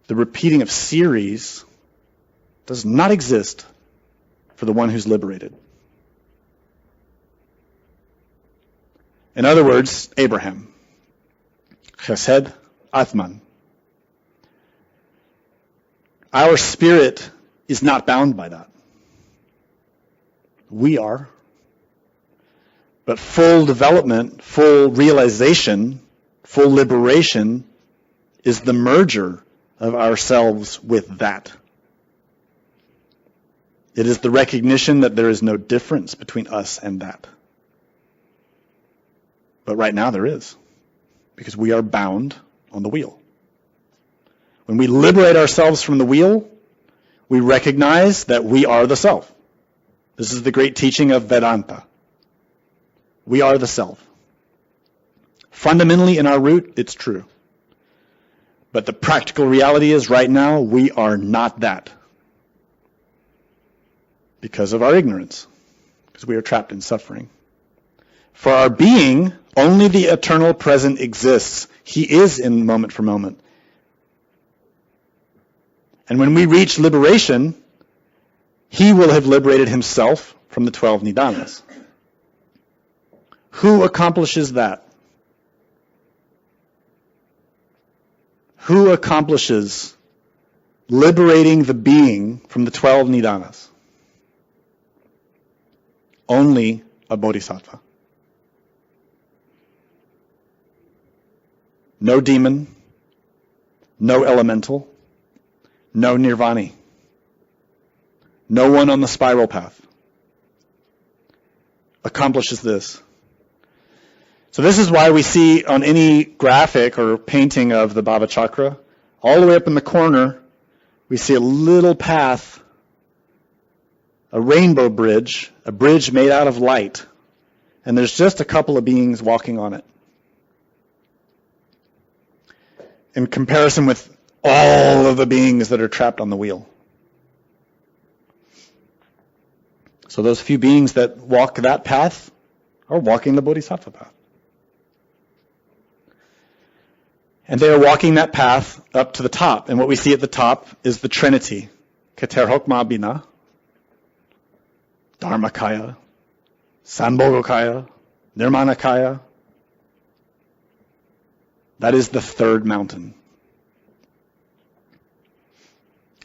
the repeating of series, does not exist for the one who's liberated. In other words, Abraham, Chesed, Atman. Our spirit is not bound by that. We are. But full development, full realization, full liberation is the merger of ourselves with that. It is the recognition that there is no difference between us and that. But right now there is, because we are bound on the wheel. When we liberate ourselves from the wheel, we recognize that we are the self. This is the great teaching of Vedanta. We are the self. Fundamentally in our root, it's true. But the practical reality is right now, we are not that. Because of our ignorance. Because we are trapped in suffering. For our being, only the eternal present exists. He is in moment for moment. And when we reach liberation, he will have liberated himself from the 12 nidanas. Who accomplishes that? Who accomplishes liberating the being from the 12 nidanas? Only a bodhisattva. No demon, no elemental, no nirvani, no one on the spiral path accomplishes this. So this is why we see on any graphic or painting of the Bhavachakra, all the way up in the corner, we see a little path, a rainbow bridge, a bridge made out of light, and there's just a couple of beings walking on it. In comparison with all of the beings that are trapped on the wheel. So those few beings that walk that path are walking the bodhisattva path. And they are walking that path up to the top. And what we see at the top is the Trinity. Keter Hokma Bina, Dharmakaya, Sambhogakaya, Nirmanakaya. That is the third mountain.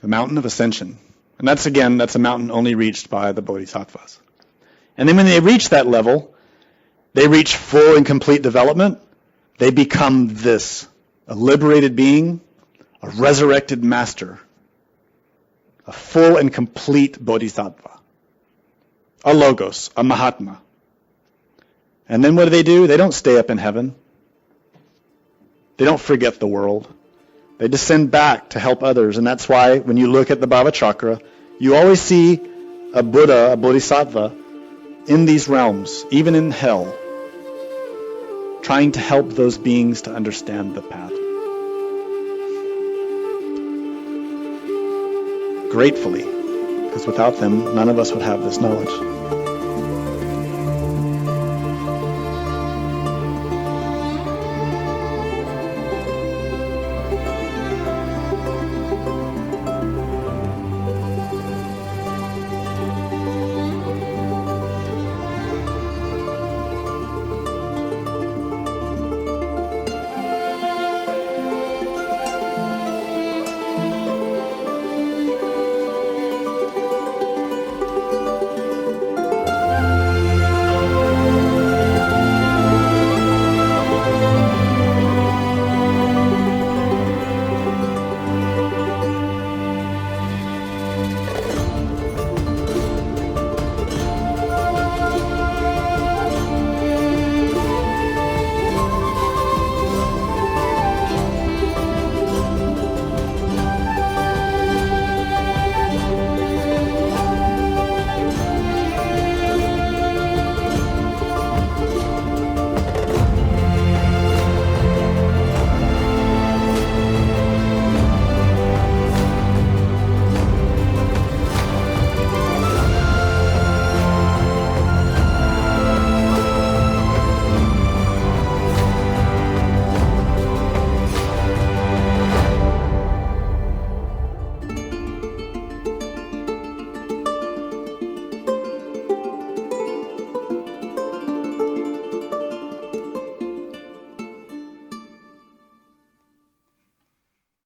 The mountain of ascension. And that's a mountain only reached by the bodhisattvas. And then when they reach that level, they reach full and complete development. They become this, a liberated being, a resurrected master. a full and complete bodhisattva, a logos, a mahatma. And then what do? They don't stay up in heaven. They don't forget the world. They descend back to help others. And that's why when you look at the Bhavachakra, you always see a Buddha, a bodhisattva, in these realms, even in hell, trying to help those beings to understand the path. Gratefully, because without them, none of us would have this knowledge.